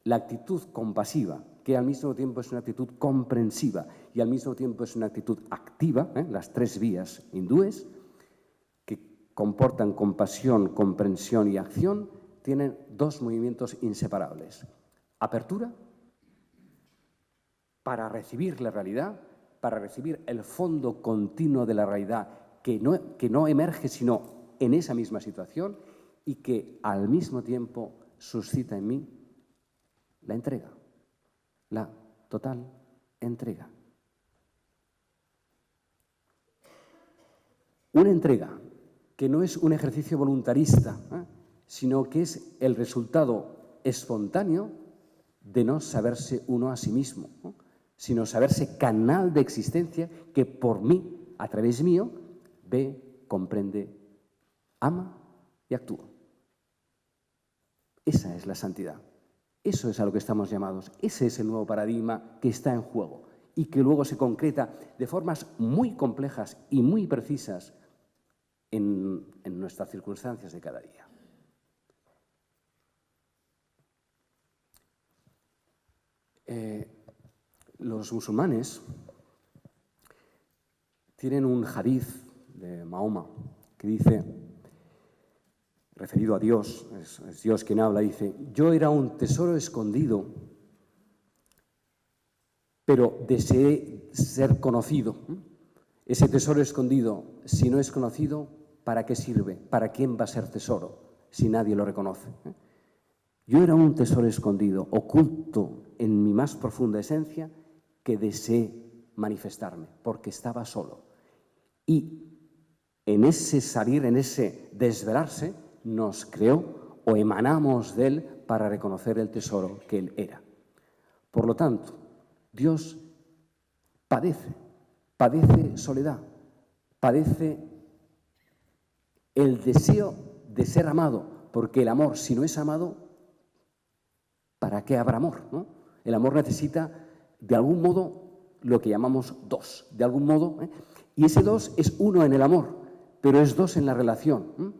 la actitud compasiva, que al mismo tiempo es una actitud comprensiva y al mismo tiempo es una actitud activa, las tres vías hindúes, que comportan compasión, comprensión y acción, tienen dos movimientos inseparables. Apertura para recibir la realidad, para recibir el fondo continuo de la realidad que no emerge sino en esa misma situación y que al mismo tiempo suscita en mí la entrega, la total entrega. Una entrega que no es un ejercicio voluntarista, sino que es el resultado espontáneo de no saberse uno a sí mismo, sino saberse canal de existencia que por mí, a través mío, ve, comprende, ama y actúa. Esa es la santidad. Eso es a lo que estamos llamados. Ese es el nuevo paradigma que está en juego y que luego se concreta de formas muy complejas y muy precisas en nuestras circunstancias de cada día. Los musulmanes tienen un hadith de Mahoma que dice, referido a Dios, es Dios quien habla, dice: yo era un tesoro escondido, pero deseé ser conocido. Ese tesoro escondido, si no es conocido, ¿para qué sirve? ¿Para quién va a ser tesoro si nadie lo reconoce? Yo era un tesoro escondido, oculto en mi más profunda esencia, que deseé manifestarme, porque estaba solo. Y en ese salir, en ese desvelarse, nos creó o emanamos de Él para reconocer el tesoro que Él era. Por lo tanto, Dios padece soledad, padece el deseo de ser amado, porque el amor, si no es amado, ¿para qué habrá amor, no? El amor necesita, de algún modo, lo que llamamos dos, de algún modo, y ese dos es uno en el amor, pero es dos en la relación.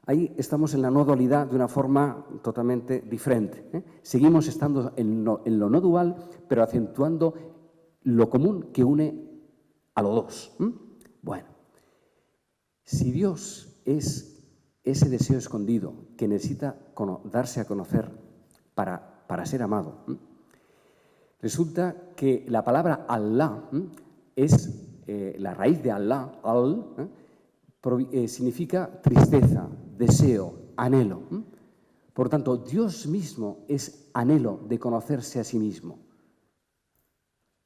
Ahí estamos en la no dualidad de una forma totalmente diferente. Seguimos estando en lo no dual, pero acentuando lo común que une a los dos. Bueno, si Dios es ese deseo escondido que necesita darse a conocer para ser amado, resulta que la palabra Allah es la raíz de Allah, significa tristeza, deseo, anhelo. Por tanto, Dios mismo es anhelo de conocerse a sí mismo.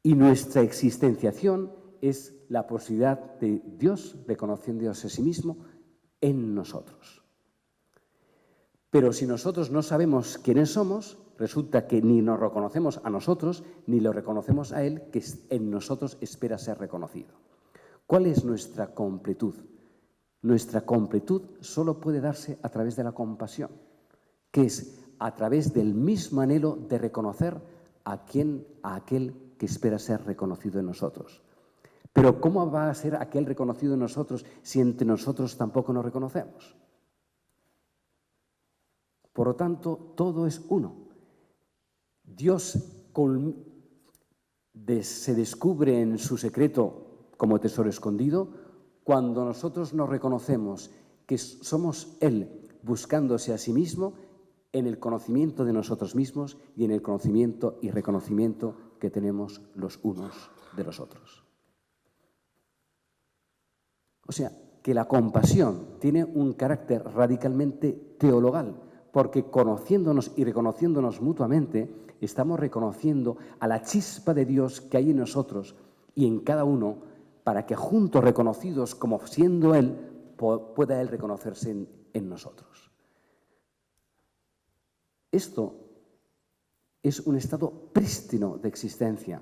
Y nuestra existenciación es la posibilidad de Dios reconociéndose a sí mismo en nosotros. Pero si nosotros no sabemos quiénes somos, resulta que ni nos reconocemos a nosotros, ni lo reconocemos a Él, que en nosotros espera ser reconocido. ¿Cuál es nuestra completud? Nuestra completud solo puede darse a través de la compasión, que es a través del mismo anhelo de reconocer a aquel que espera ser reconocido en nosotros. Pero ¿cómo va a ser aquel reconocido en nosotros si entre nosotros tampoco nos reconocemos? Por lo tanto, todo es uno. Dios se descubre en su secreto como tesoro escondido cuando nosotros nos reconocemos que somos Él buscándose a sí mismo en el conocimiento de nosotros mismos y en el conocimiento y reconocimiento que tenemos los unos de los otros. O sea, que la compasión tiene un carácter radicalmente teologal, porque conociéndonos y reconociéndonos mutuamente, estamos reconociendo a la chispa de Dios que hay en nosotros y en cada uno, para que juntos reconocidos como siendo Él, pueda Él reconocerse en nosotros. Esto es un estado prístino de existencia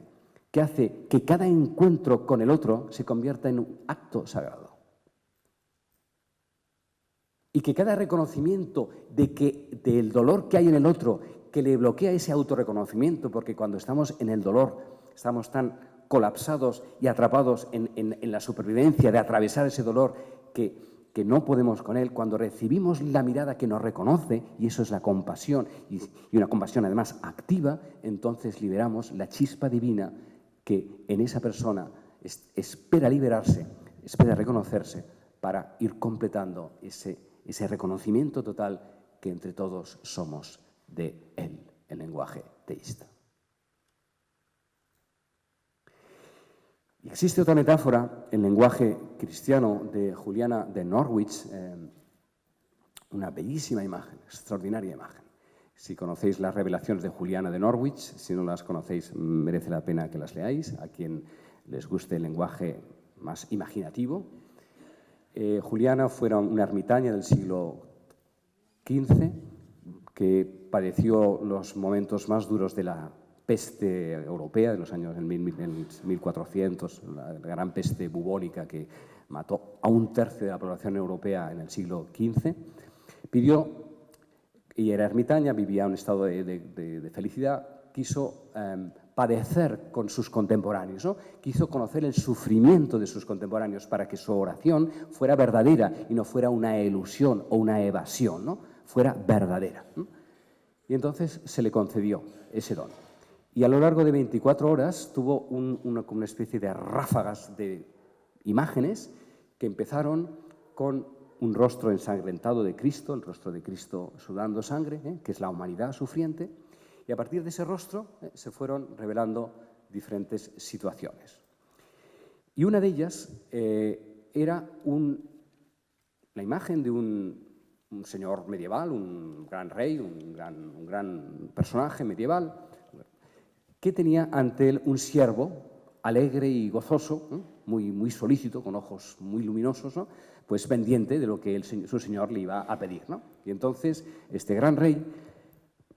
que hace que cada encuentro con el otro se convierta en un acto sagrado. Y que cada reconocimiento del dolor que hay en el otro, que le bloquea ese autorreconocimiento, porque cuando estamos en el dolor estamos tan colapsados y atrapados en la supervivencia de atravesar ese dolor que no podemos con él. Cuando recibimos la mirada que nos reconoce, y eso es la compasión, y una compasión además activa, entonces liberamos la chispa divina que en esa persona espera liberarse, espera reconocerse para ir completando ese reconocimiento total que entre todos somos de Él, el lenguaje teísta. Existe otra metáfora, el lenguaje cristiano de Juliana de Norwich, una bellísima imagen, extraordinaria imagen. Si conocéis las revelaciones de Juliana de Norwich, si no las conocéis, merece la pena que las leáis, a quien les guste el lenguaje más imaginativo. Juliana fue una ermitaña del siglo XV que padeció los momentos más duros de la peste europea de los años 1400, la gran peste bubónica que mató a 1/3 de la población europea en el siglo XV. Y era ermitaña, vivía en un estado de felicidad, quiso padecer con sus contemporáneos, ¿no? Quiso conocer el sufrimiento de sus contemporáneos para que su oración fuera verdadera y no fuera una ilusión o una evasión, ¿no? Fuera verdadera. Y entonces se le concedió ese don. Y a lo largo de 24 horas tuvo una especie de ráfagas de imágenes que empezaron con un rostro ensangrentado de Cristo, el rostro de Cristo sudando sangre, que es la humanidad sufriente, y a partir de ese rostro se fueron revelando diferentes situaciones. Y una de ellas era la imagen de un señor medieval, un gran rey, un gran personaje medieval, que tenía ante él un siervo alegre y gozoso, muy solícito, con ojos muy luminosos, ¿no? Pues pendiente de lo que su señor le iba a pedir, ¿no? Y entonces este gran rey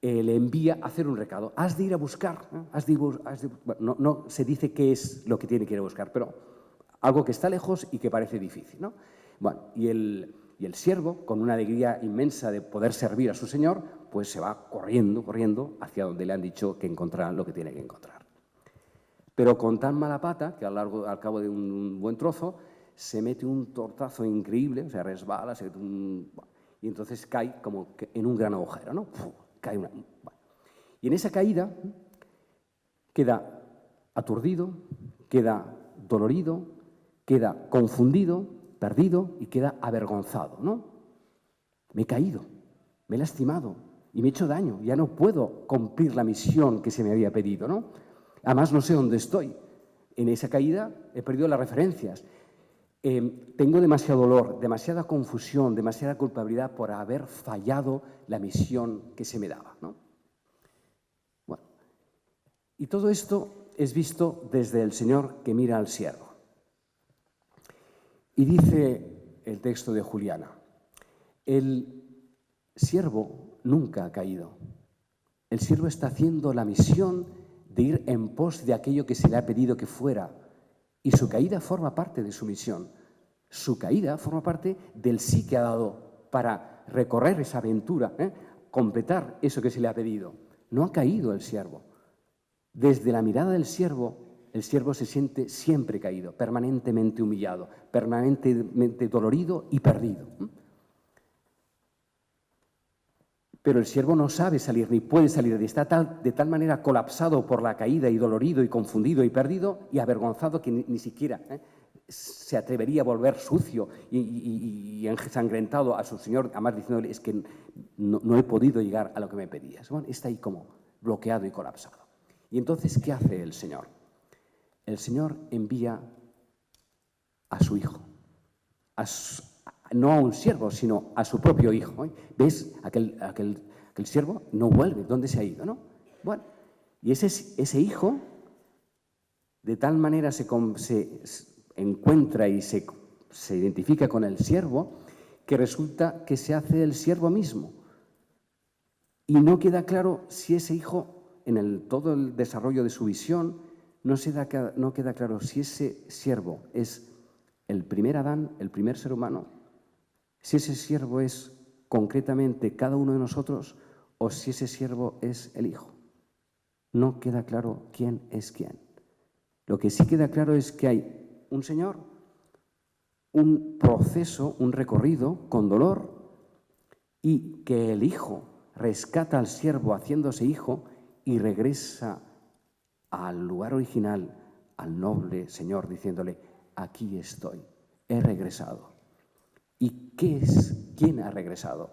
le envía a hacer un recado. Has de ir a buscar, no se dice qué es lo que tiene que ir a buscar, pero algo que está lejos y que parece difícil, ¿no? Bueno, y el siervo, con una alegría inmensa de poder servir a su señor, pues se va corriendo hacia donde le han dicho que encontrará lo que tiene que encontrar. Pero con tan mala pata que al cabo de un buen trozo se mete un tortazo increíble, o sea, resbala, y entonces cae como en un gran agujero, ¿no? Y en esa caída queda aturdido, queda dolorido, queda confundido, perdido y queda avergonzado, ¿no? Me he caído, me he lastimado y me he hecho daño. Ya no puedo cumplir la misión que se me había pedido, ¿no? Además, no sé dónde estoy. En esa caída he perdido las referencias. Tengo demasiado dolor, demasiada confusión, demasiada culpabilidad por haber fallado la misión que se me daba, ¿no? Bueno, y todo esto es visto desde el Señor que mira al siervo. Y dice el texto de Juliana, el siervo nunca ha caído. El siervo está haciendo la misión de ir en pos de aquello que se le ha pedido que fuera. Y su caída forma parte de su misión. Su caída forma parte del sí que ha dado para recorrer esa aventura, completar eso que se le ha pedido. No ha caído el siervo. Desde la mirada del siervo, el siervo se siente siempre caído, permanentemente humillado, permanentemente dolorido y perdido. Pero el siervo no sabe salir, ni puede salir, está de tal manera colapsado por la caída y dolorido y confundido y perdido y avergonzado que ni siquiera se atrevería a volver sucio y ensangrentado a su Señor, además diciéndole, es que no he podido llegar a lo que me pedías. Bueno, está ahí como bloqueado y colapsado. Y entonces, ¿qué hace el Señor? El Señor envía a su Hijo, no a un siervo, sino a su propio Hijo. ¿Ves? Aquel siervo no vuelve. ¿Dónde se ha ido? ¿No? Bueno, y ese Hijo de tal manera se encuentra y se identifica con el siervo que resulta que se hace el siervo mismo. Y no queda claro si ese Hijo, en todo el desarrollo de su visión, no queda claro si ese siervo es el primer Adán, el primer ser humano, si ese siervo es concretamente cada uno de nosotros o si ese siervo es el Hijo. No queda claro quién es quién. Lo que sí queda claro es que hay un Señor, un proceso, un recorrido con dolor y que el Hijo rescata al siervo haciéndose hijo y regresa al lugar original, al noble Señor, diciéndole, aquí estoy, he regresado. ¿Y quién ha regresado?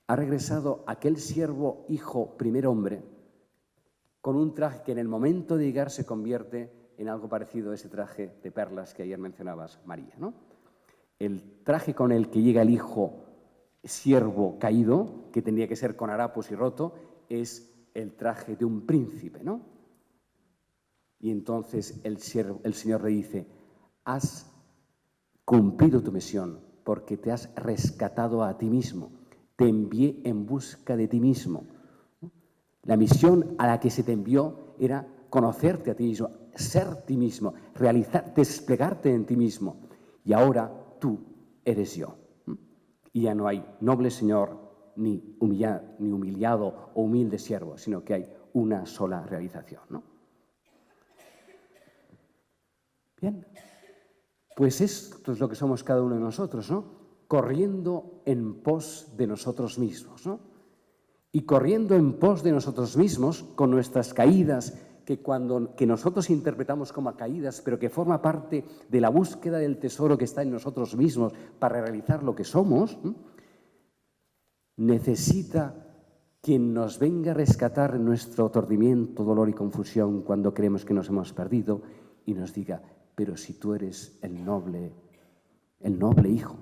Ha regresado aquel siervo, hijo, primer hombre, con un traje que en el momento de llegar se convierte en algo parecido a ese traje de perlas que ayer mencionabas, María, ¿no? El traje con el que llega el hijo siervo caído, que tendría que ser con harapos y roto, es el traje de un príncipe, ¿no? Y entonces el Señor le dice, has cumplido tu misión porque te has rescatado a ti mismo, te envié en busca de ti mismo. La misión a la que se te envió era conocerte a ti mismo, ser ti mismo, desplegarte en ti mismo. Y ahora tú eres yo. Y ya no hay noble Señor, ni humillado o humilde siervo, sino que hay una sola realización, ¿no? Bien, pues esto es lo que somos cada uno de nosotros, ¿no? Corriendo en pos de nosotros mismos, ¿no? Y corriendo en pos de nosotros mismos, con nuestras caídas, que nosotros interpretamos como caídas, pero que forma parte de la búsqueda del tesoro que está en nosotros mismos para realizar lo que somos, necesita quien nos venga a rescatar nuestro aturdimiento, dolor y confusión cuando creemos que nos hemos perdido y nos diga, pero si tú eres el noble hijo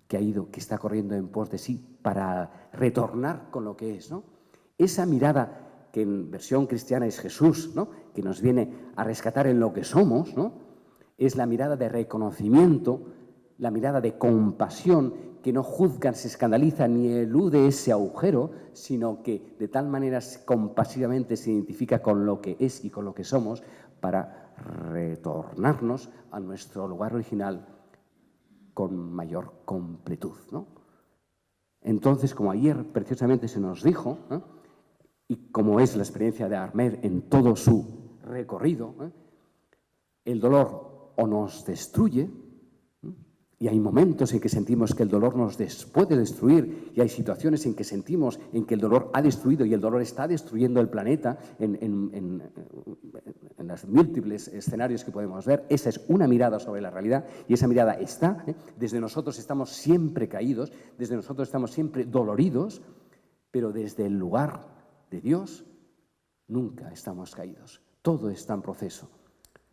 que ha ido, que está corriendo en pos de sí para retornar con lo que es, ¿no? Esa mirada que en versión cristiana es Jesús, ¿no? Que nos viene a rescatar en lo que somos, ¿no? Es la mirada de reconocimiento, la mirada de compasión, que no juzga, se escandaliza ni elude ese agujero, sino que de tal manera compasivamente se identifica con lo que es y con lo que somos para retornarnos a nuestro lugar original con mayor completud, ¿no? Entonces, como ayer precisamente se nos dijo, y como es la experiencia de Armer en todo su recorrido, el dolor o nos destruye, Y hay momentos en que sentimos que el dolor nos puede destruir, y hay situaciones en que sentimos en que el dolor ha destruido y el dolor está destruyendo el planeta en los múltiples escenarios que podemos ver. Esa es una mirada sobre la realidad, y esa mirada está, desde nosotros estamos siempre caídos, desde nosotros estamos siempre doloridos, pero desde el lugar de Dios nunca estamos caídos. Todo está en proceso.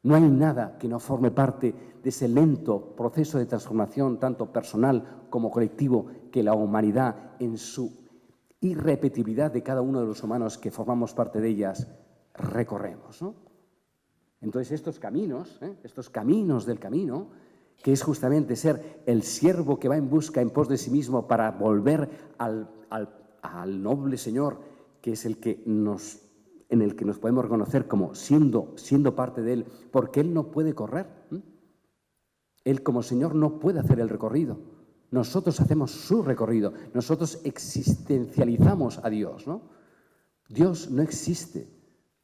No hay nada que no forme parte de ese lento proceso de transformación, tanto personal como colectivo, que la humanidad, en su irrepetibilidad de cada uno de los humanos que formamos parte de ellas, recorremos, ¿no? Entonces, estos caminos del camino, que es justamente ser el siervo que va en busca, en pos de sí mismo, para volver al noble Señor, que es el que en el que nos podemos reconocer como siendo parte de Él, porque Él no puede correr. Él como Señor no puede hacer el recorrido. Nosotros hacemos su recorrido, nosotros existencializamos a Dios, ¿no? Dios no existe,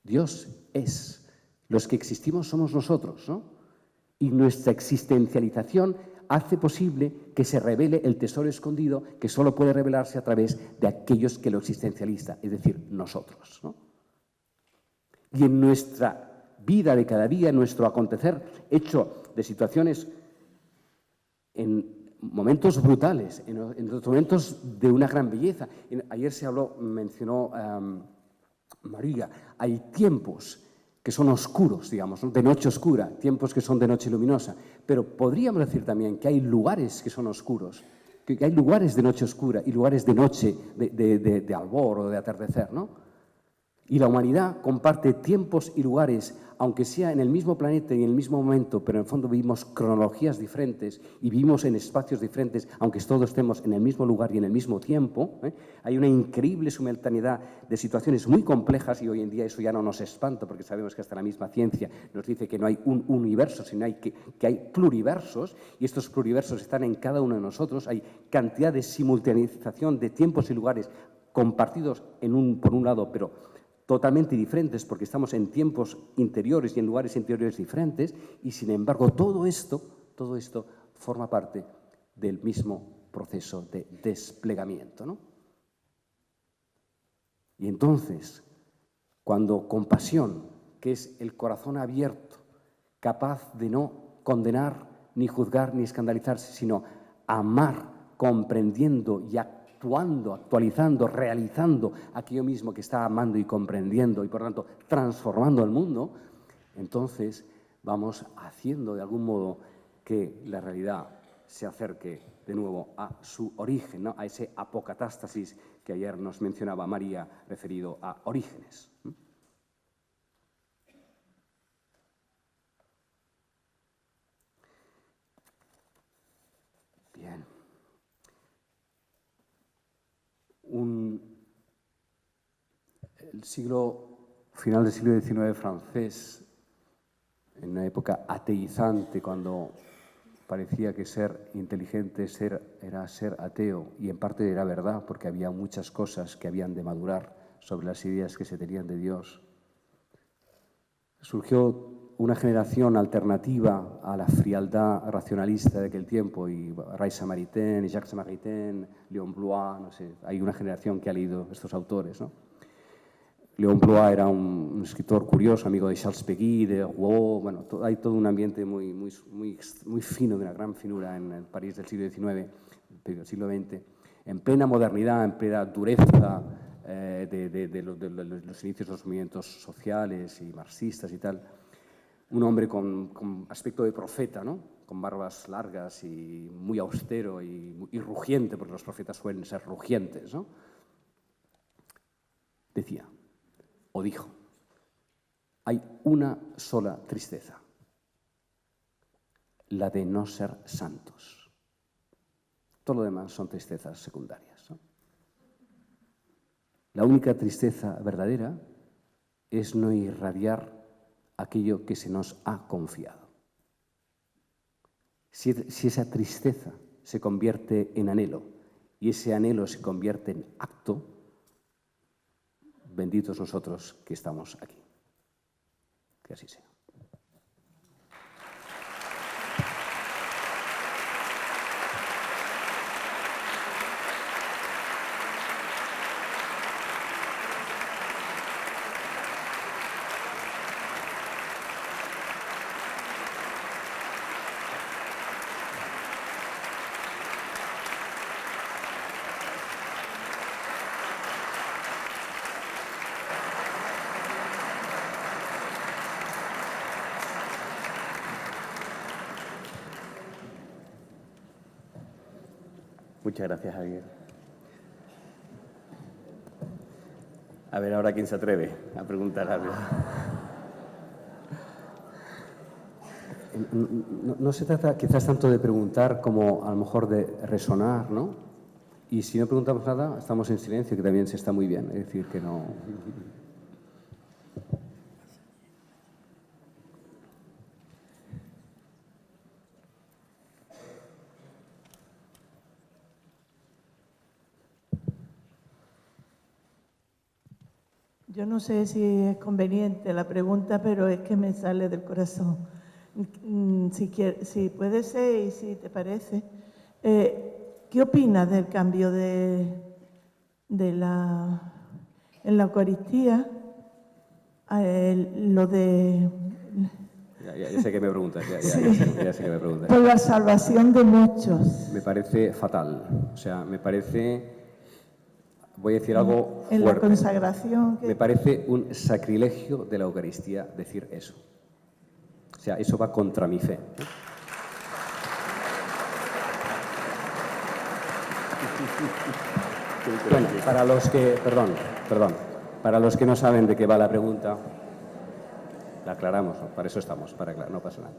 Dios es. Los que existimos somos nosotros, ¿no? Y nuestra existencialización hace posible que se revele el tesoro escondido, que solo puede revelarse a través de aquellos que lo existencializan, es decir, nosotros, ¿no? Y en nuestra vida de cada día, en nuestro acontecer, hecho de situaciones, en momentos brutales, en otros momentos de una gran belleza. Ayer mencionó María, hay tiempos que son oscuros, digamos, ¿no? De noche oscura, tiempos que son de noche luminosa, pero podríamos decir también que hay lugares que son oscuros, que hay lugares de noche oscura y lugares de noche, de albor o de atardecer, ¿no? Y la humanidad comparte tiempos y lugares, aunque sea en el mismo planeta y en el mismo momento, pero en el fondo vivimos cronologías diferentes y vivimos en espacios diferentes, aunque todos estemos en el mismo lugar y en el mismo tiempo. Hay una increíble simultaneidad de situaciones muy complejas, y hoy en día eso ya no nos espanta, porque sabemos que hasta la misma ciencia nos dice que no hay un universo, sino que hay pluriversos, y estos pluriversos están en cada uno de nosotros. Hay cantidad de simultaneización de tiempos y lugares compartidos por un lado, pero totalmente diferentes, porque estamos en tiempos interiores y en lugares interiores diferentes, y sin embargo todo esto forma parte del mismo proceso de desplegamiento, ¿no? Y entonces, cuando compasión, que es el corazón abierto, capaz de no condenar, ni juzgar, ni escandalizarse, sino amar, comprendiendo y actuando, actualizando, realizando aquello mismo que está amando y comprendiendo y por tanto transformando el mundo, entonces vamos haciendo de algún modo que la realidad se acerque de nuevo a su origen, ¿no? A ese apocatástasis que ayer nos mencionaba María, referido a Orígenes. Bien. El final del siglo XIX francés, en una época ateizante, cuando parecía que ser inteligente era ser ateo, y en parte era verdad, porque había muchas cosas que habían de madurar sobre las ideas que se tenían de Dios. Surgió una generación alternativa a la frialdad racionalista de aquel tiempo, y Ray Samaritain, Jacques Samaritain, Léon Blois, no sé, hay una generación que ha leído estos autores, ¿no? Léon Blois era un escritor curioso, amigo de Charles Péguy, de Rouault. Bueno, hay todo un ambiente muy fino, de una gran finura en el París del siglo XIX, del siglo XX, en plena modernidad, en plena dureza de los inicios de los movimientos sociales y marxistas y tal. Un hombre con aspecto de profeta, ¿no? Con barbas largas y muy austero y rugiente, porque los profetas suelen ser rugientes, ¿no? Decía, o dijo, hay una sola tristeza, la de no ser santos. Todo lo demás son tristezas secundarias, ¿no? La única tristeza verdadera es no irradiar aquello que se nos ha confiado. Si esa tristeza se convierte en anhelo y ese anhelo se convierte en acto, benditos nosotros que estamos aquí. Que así sea. Muchas gracias, Javier. A ver ahora quién se atreve a preguntar algo. No se trata quizás tanto de preguntar como a lo mejor de resonar, ¿no? Y si no preguntamos nada, estamos en silencio, que también se está muy bien. Es decir, que no... Yo no sé si es conveniente la pregunta, pero es que me sale del corazón. Si puede ser y si te parece, ¿qué opinas del cambio en la Eucaristía? Lo de... Ya sé que me preguntas, ya sé que me preguntas. Por la salvación de muchos. Me parece fatal. O sea, me parece... Voy a decir algo En fuerte. la consagración. Me parece un sacrilegio de la Eucaristía decir eso. O sea, eso va contra mi fe. Bueno, para los que... Perdón. Para los que no saben de qué va la pregunta, la aclaramos, ¿no? Para eso estamos, para aclarar, no pasa nada.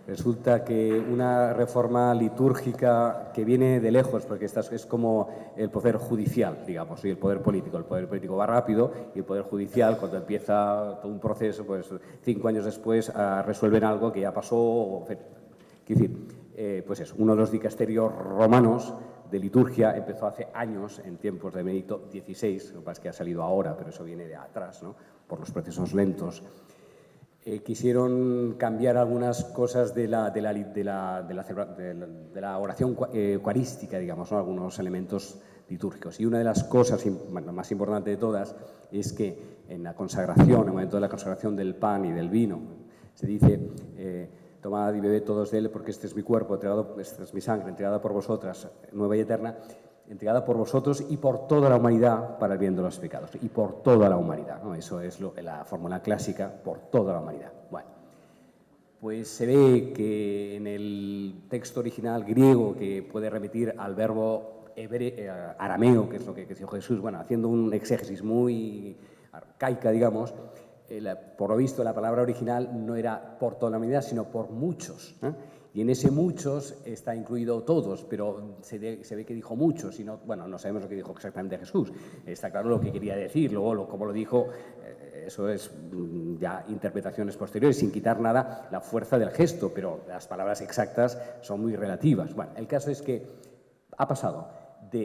Resulta que una reforma litúrgica que viene de lejos, porque esta es como el poder judicial, digamos, y el poder político. El poder político va rápido y el poder judicial, cuando empieza todo un proceso, pues 5 años después resuelven algo que ya pasó. Quiero decir, pues eso, uno de los dicasterios romanos de liturgia empezó hace años, en tiempos de Benedicto XVI, lo que pasa es que ha salido ahora, pero eso viene de atrás, ¿no? Por los procesos lentos. Quisieron cambiar algunas cosas de la oración eucarística, digamos, ¿no? Algunos elementos litúrgicos. Y una de las cosas más importantes de todas es que en la consagración, en el momento de la consagración del pan y del vino, se dice, tomad y bebed todos de él, porque este es mi cuerpo, esta es mi sangre, entregada por vosotras, nueva y eterna, entregada por vosotros y por toda la humanidad para el bien de los pecados. Y por toda la humanidad, ¿no? Eso es la fórmula clásica, por toda la humanidad. Bueno, pues se ve que en el texto original griego, que puede remitir al verbo arameo, que es lo que dijo Jesús, bueno, haciendo un exégesis muy arcaica, digamos, por lo visto la palabra original no era por toda la humanidad, sino por muchos, ¿eh? Y en ese muchos está incluido todos, pero se ve que dijo muchos, y no, bueno, no sabemos lo que dijo exactamente Jesús. Está claro lo que quería decir, luego como lo dijo, eso es ya interpretaciones posteriores, sin quitar nada la fuerza del gesto, pero las palabras exactas son muy relativas. Bueno, el caso es que ha pasado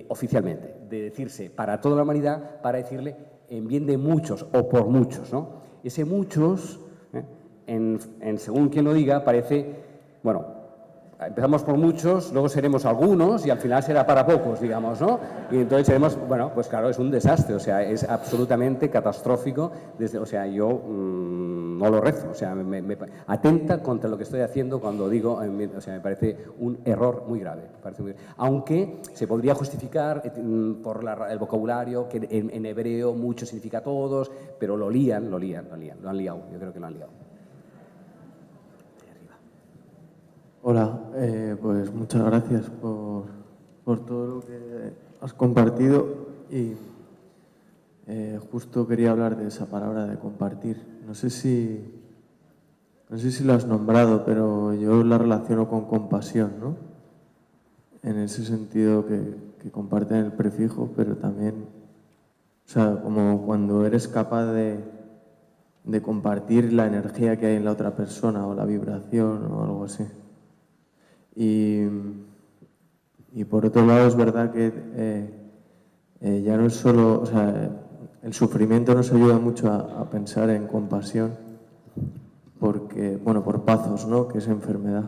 oficialmente de decirse para toda la humanidad, para decirle en bien de muchos o por muchos, ¿no? Ese muchos, en según quien lo diga, parece, bueno, empezamos por muchos, luego seremos algunos y al final será para pocos, digamos, ¿no? Y entonces seremos, bueno, pues claro, es un desastre, o sea, es absolutamente catastrófico. O sea, yo no lo rezo, o sea, me atenta contra lo que estoy haciendo cuando digo, o sea, me parece un error muy grave. Aunque se podría justificar por el vocabulario, que en hebreo mucho significa todos, pero lo han liado, yo creo que lo han liado. Hola, pues muchas gracias por todo lo que has compartido y justo quería hablar de esa palabra de compartir. No sé si lo has nombrado, pero yo la relaciono con compasión, ¿no? En ese sentido que comparten el prefijo, pero también, o sea, como cuando eres capaz de compartir la energía que hay en la otra persona o la vibración o algo así. Y por otro lado es verdad que ya no es solo, o sea, el sufrimiento nos ayuda mucho a pensar en compasión, porque, bueno, por pazos, ¿no?, que es enfermedad,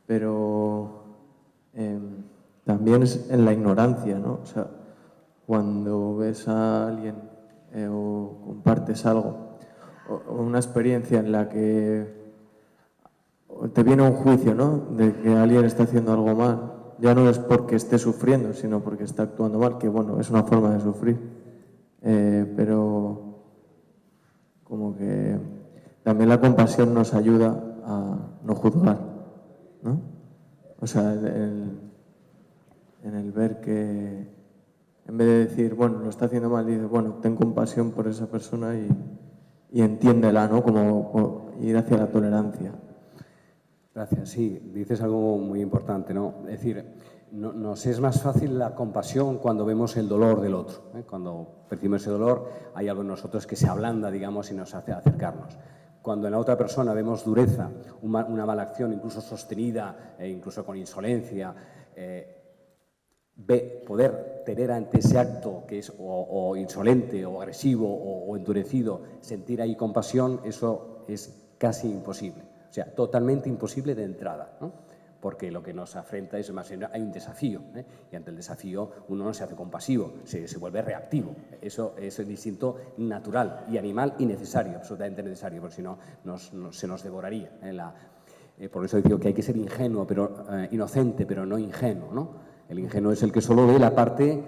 pero también es en la ignorancia, ¿no? O sea, cuando ves a alguien o compartes algo o una experiencia en la que te viene un juicio, ¿no?, de que alguien está haciendo algo mal, ya no es porque esté sufriendo, sino porque está actuando mal, que bueno, es una forma de sufrir, pero como que también la compasión nos ayuda a no juzgar, ¿no? O sea, en el ver que, en vez de decir, bueno, lo está haciendo mal, dices, bueno, ten compasión por esa persona y entiéndela, ¿no? Como ir hacia la tolerancia. Gracias. Sí, dices algo muy importante, ¿no? Es decir, nos es más fácil la compasión cuando vemos el dolor del otro, ¿eh? Cuando percibimos ese dolor, hay algo en nosotros que se ablanda, digamos, y nos hace acercarnos. Cuando en la otra persona vemos dureza, una mala acción, incluso sostenida, incluso con insolencia, poder tener ante ese acto que es o insolente, o agresivo, o endurecido, sentir ahí compasión, eso es casi imposible. O sea, totalmente imposible de entrada, ¿no? Porque lo que nos afrenta es más, hay un desafío, ¿eh? Y ante el desafío uno no se hace compasivo, se vuelve reactivo. Eso es el instinto natural y animal y necesario, absolutamente necesario, porque si no se nos devoraría. Por eso digo que hay que ser ingenuo, pero inocente, pero no ingenuo, ¿no? El ingenuo es el que solo ve la parte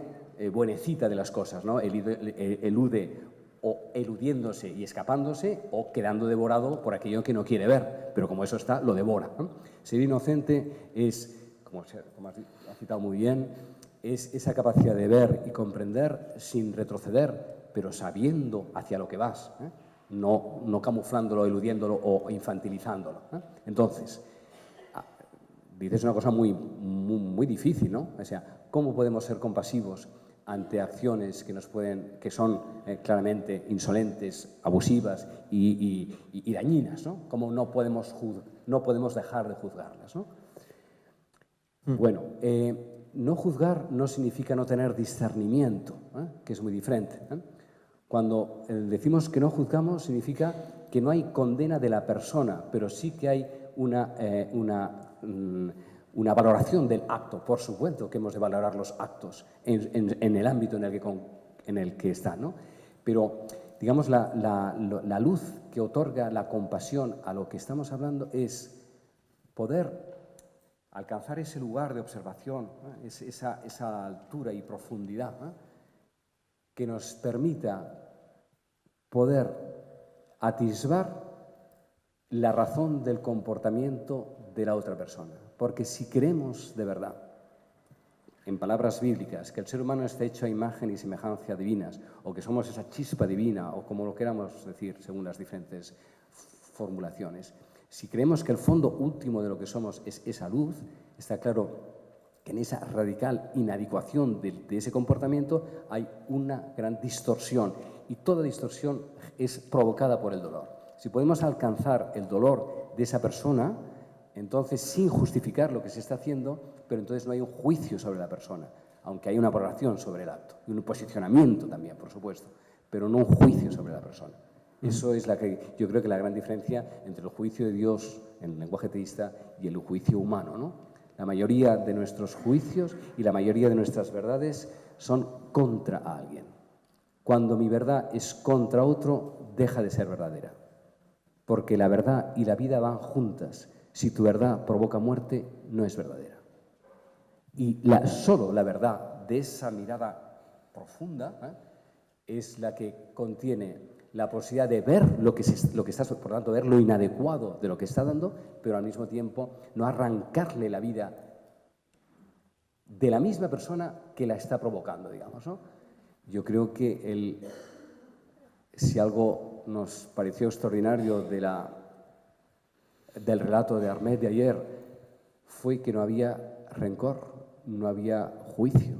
buenecita de las cosas, ¿no? Elude o eludiéndose y escapándose o quedando devorado por aquello que no quiere ver, pero como eso está, lo devora, ¿no? Ser inocente es, como has citado muy bien, es esa capacidad de ver y comprender sin retroceder, pero sabiendo hacia lo que vas, ¿eh? No camuflándolo, eludiéndolo o infantilizándolo, ¿eh? Entonces, dices una cosa muy difícil, ¿no? O sea, ¿cómo podemos ser compasivos ante acciones que son claramente insolentes, abusivas y dañinas, ¿no? ¿Cómo no podemos dejar de juzgarlas, ¿no? Bueno, no juzgar no significa no tener discernimiento, ¿eh? Que es muy diferente, ¿eh? Cuando decimos que no juzgamos significa que no hay condena de la persona, pero sí que hay una valoración del acto. Por supuesto que hemos de valorar los actos en el ámbito en el que están, ¿no? Pero, digamos, la luz que otorga la compasión a lo que estamos hablando es poder alcanzar ese lugar de observación, ¿eh? Esa altura y profundidad, ¿eh? Que nos permita poder atisbar la razón del comportamiento de la otra persona. Porque si creemos de verdad, en palabras bíblicas, que el ser humano está hecho a imagen y semejanza divinas, o que somos esa chispa divina, o como lo queramos decir según las diferentes formulaciones, si creemos que el fondo último de lo que somos es esa luz, está claro que en esa radical inadecuación de ese comportamiento hay una gran distorsión, y toda distorsión es provocada por el dolor. Si podemos alcanzar el dolor de esa persona, entonces sin justificar lo que se está haciendo, pero entonces no hay un juicio sobre la persona, aunque hay una valoración sobre el acto, y un posicionamiento también, por supuesto, pero no un juicio sobre la persona. Eso es yo creo que la gran diferencia entre el juicio de Dios en el lenguaje teísta y el juicio humano, ¿no? La mayoría de nuestros juicios y la mayoría de nuestras verdades son contra alguien. Cuando mi verdad es contra otro, deja de ser verdadera. Porque la verdad y la vida van juntas. Si tu verdad provoca muerte, no es verdadera. Y solo la verdad de esa mirada profunda, ¿eh? Es la que contiene la posibilidad de ver lo que está, por tanto, ver lo inadecuado de lo que está dando, pero al mismo tiempo no arrancarle la vida de la misma persona que la está provocando, digamos, ¿no? Yo creo que si algo nos pareció extraordinario del relato de Armet de ayer, fue que no había rencor, no había juicio.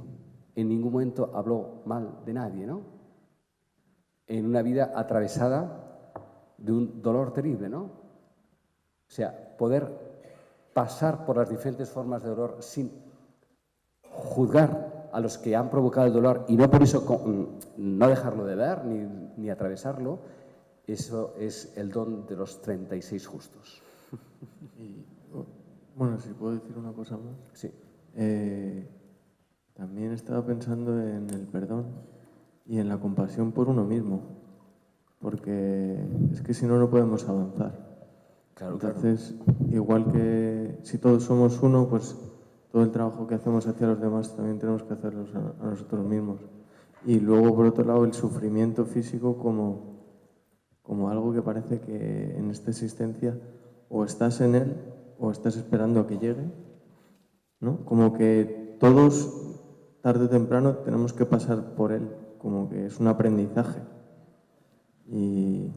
En ningún momento habló mal de nadie, ¿no? En una vida atravesada de un dolor terrible, ¿no? O sea, poder pasar por las diferentes formas de dolor sin juzgar a los que han provocado el dolor y no por eso no dejarlo de ver ni atravesarlo, eso es el don de los 36 justos. Y, bueno, si puedo decir una cosa más. Sí. También estaba pensando en el perdón y en la compasión por uno mismo, porque es que si no, no podemos avanzar. Claro, entonces, igual que si todos somos uno, pues todo el trabajo que hacemos hacia los demás también tenemos que hacerlo a nosotros mismos. Y luego, por otro lado, el sufrimiento físico como algo que parece que en esta existencia o estás en él o estás esperando a que llegue, ¿no? Como que todos, tarde o temprano, tenemos que pasar por él, como que es un aprendizaje. Y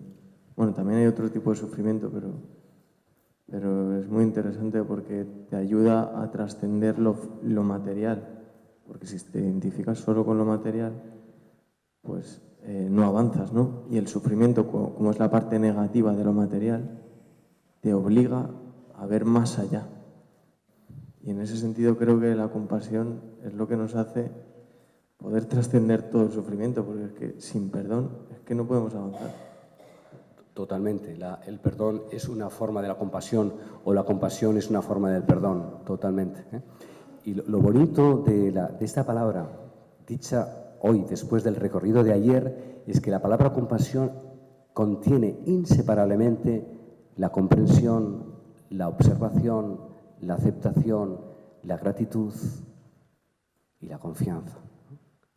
bueno, también hay otro tipo de sufrimiento, pero es muy interesante porque te ayuda a trascender lo material, porque si te identificas solo con lo material, pues no avanzas, ¿no? Y el sufrimiento, como es la parte negativa de lo material, te obliga a ver más allá. Y en ese sentido creo que la compasión es lo que nos hace poder trascender todo el sufrimiento, porque es que sin perdón es que no podemos avanzar. Totalmente. El perdón es una forma de la compasión, o la compasión es una forma del perdón, totalmente. Y lo bonito de esta palabra, dicha hoy, después del recorrido de ayer, es que la palabra compasión contiene inseparablemente la comprensión, la observación, la aceptación, la gratitud y la confianza.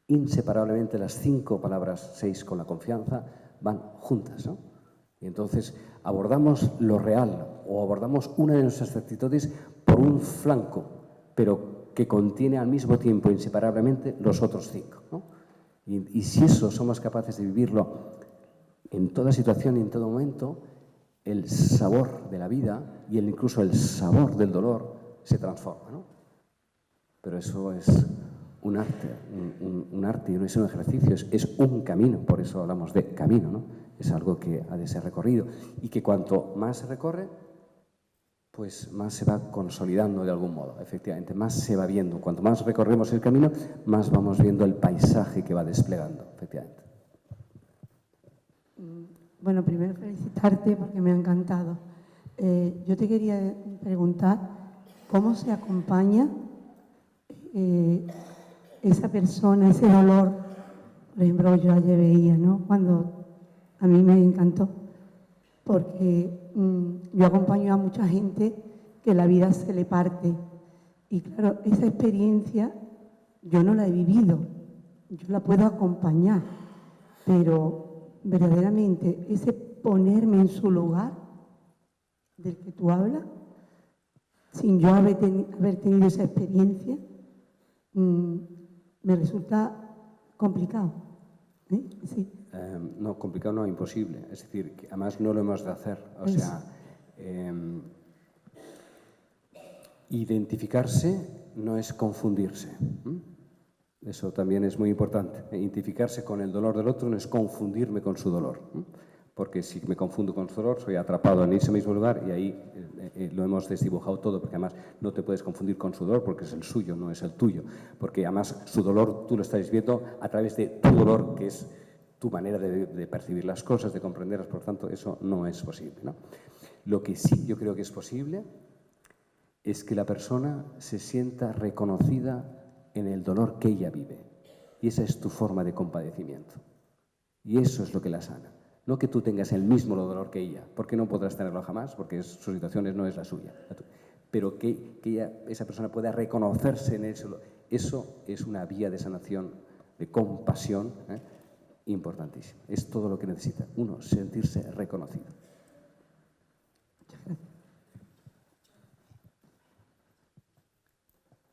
Inseparablemente las 5 palabras, 6 con la confianza, van juntas, ¿no? Y entonces abordamos lo real o abordamos una de nuestras actitudes por un flanco, pero que contiene al mismo tiempo inseparablemente los otros 5, ¿no? Y si eso somos capaces de vivirlo en toda situación y en todo momento, el sabor de la vida y incluso el sabor del dolor se transforma, ¿no? Pero eso es un arte, un arte y no es un ejercicio, es un camino, por eso hablamos de camino, ¿no? Es algo que ha de ser recorrido y que cuanto más se recorre, pues más se va consolidando de algún modo, efectivamente, más se va viendo. Cuanto más recorremos el camino, más vamos viendo el paisaje que va desplegando, efectivamente. Bueno, primero felicitarte porque me ha encantado. Yo te quería preguntar cómo se acompaña esa persona, ese dolor. Por ejemplo, yo ayer veía, ¿no? Cuando a mí me encantó, porque yo acompaño a mucha gente que la vida se le parte. Y claro, esa experiencia yo no la he vivido, yo la puedo acompañar, pero verdaderamente ese ponerme en su lugar del que tú hablas, sin yo haber tenido esa experiencia, me resulta complicado. Sí. No, complicado no, imposible. Es decir, que además no lo hemos de hacer. O sea, identificarse no es confundirse. Eso también es muy importante. Identificarse con el dolor del otro no es confundirme con su dolor. Porque si me confundo con su dolor, soy atrapado en ese mismo lugar y ahí lo hemos desdibujado todo, porque además no te puedes confundir con su dolor porque es el suyo, no es el tuyo. Porque además su dolor tú lo estás viendo a través de tu dolor, que es tu manera de percibir las cosas, de comprenderlas, por tanto, eso no es posible, ¿no? Lo que sí yo creo que es posible es que la persona se sienta reconocida en el dolor que ella vive. Y esa es tu forma de compadecimiento. Y eso es lo que la sana. No que tú tengas el mismo dolor que ella, porque no podrás tenerlo jamás, porque su situación no es la suya. Pero que esa persona pueda reconocerse en eso. Eso es una vía de sanación, de compasión, importantísimo. Es todo lo que necesita uno, sentirse reconocido.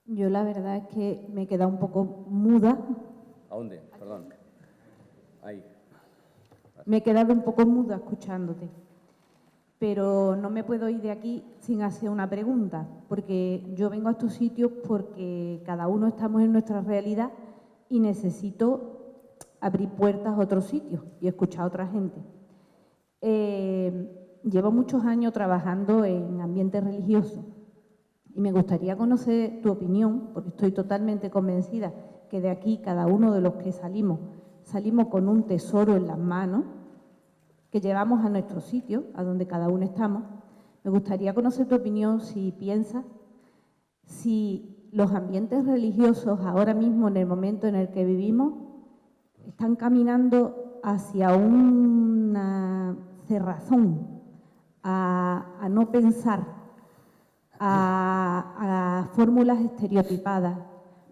Yo la verdad es que me he quedado un poco muda. ¿A dónde? Perdón. Ahí. Me he quedado un poco muda escuchándote. Pero no me puedo ir de aquí sin hacer una pregunta, porque yo vengo a estos sitios porque cada uno estamos en nuestra realidad y necesito abrir puertas a otros sitios y escuchar a otra gente. Llevo muchos años trabajando en ambientes religiosos y me gustaría conocer tu opinión, porque estoy totalmente convencida que de aquí cada uno de los que salimos con un tesoro en las manos que llevamos a nuestro sitio, a donde cada uno estamos. Me gustaría conocer tu opinión, si piensas, si los ambientes religiosos ahora mismo, en el momento en el que vivimos, están caminando hacia una cerrazón, a no pensar, a fórmulas estereotipadas,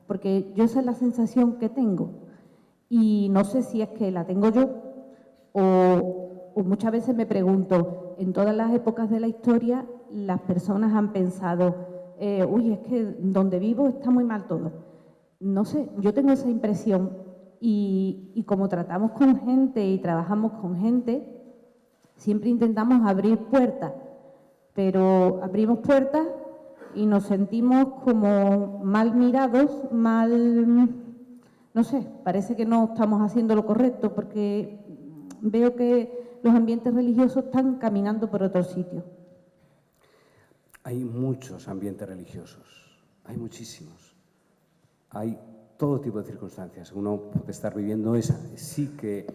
porque yo esa es la sensación que tengo y no sé si es que la tengo yo o muchas veces me pregunto, en todas las épocas de la historia las personas han pensado, uy, es que donde vivo está muy mal todo. No sé, yo tengo esa impresión y como tratamos con gente y trabajamos con gente, siempre intentamos abrir puertas, pero abrimos puertas y nos sentimos como mal mirados, no sé, parece que no estamos haciendo lo correcto porque veo que los ambientes religiosos están caminando por otro sitio. Hay muchos ambientes religiosos, hay muchísimos. Hay todo tipo de circunstancias. Uno puede estar viviendo esa. Sí que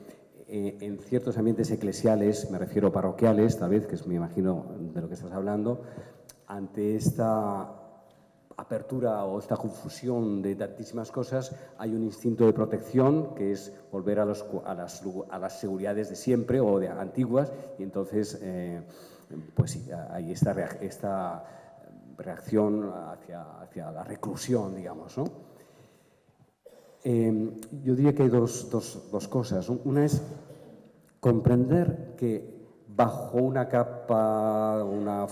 en ciertos ambientes eclesiales, me refiero a parroquiales, tal vez, que es, me imagino de lo que estás hablando, ante esta apertura o esta confusión de tantísimas cosas, hay un instinto de protección que es volver a las seguridades de siempre o de antiguas, y entonces pues sí, hay esta reacción hacia la reclusión, digamos, ¿no? Yo diría que hay dos cosas. Una es comprender que bajo una capa, una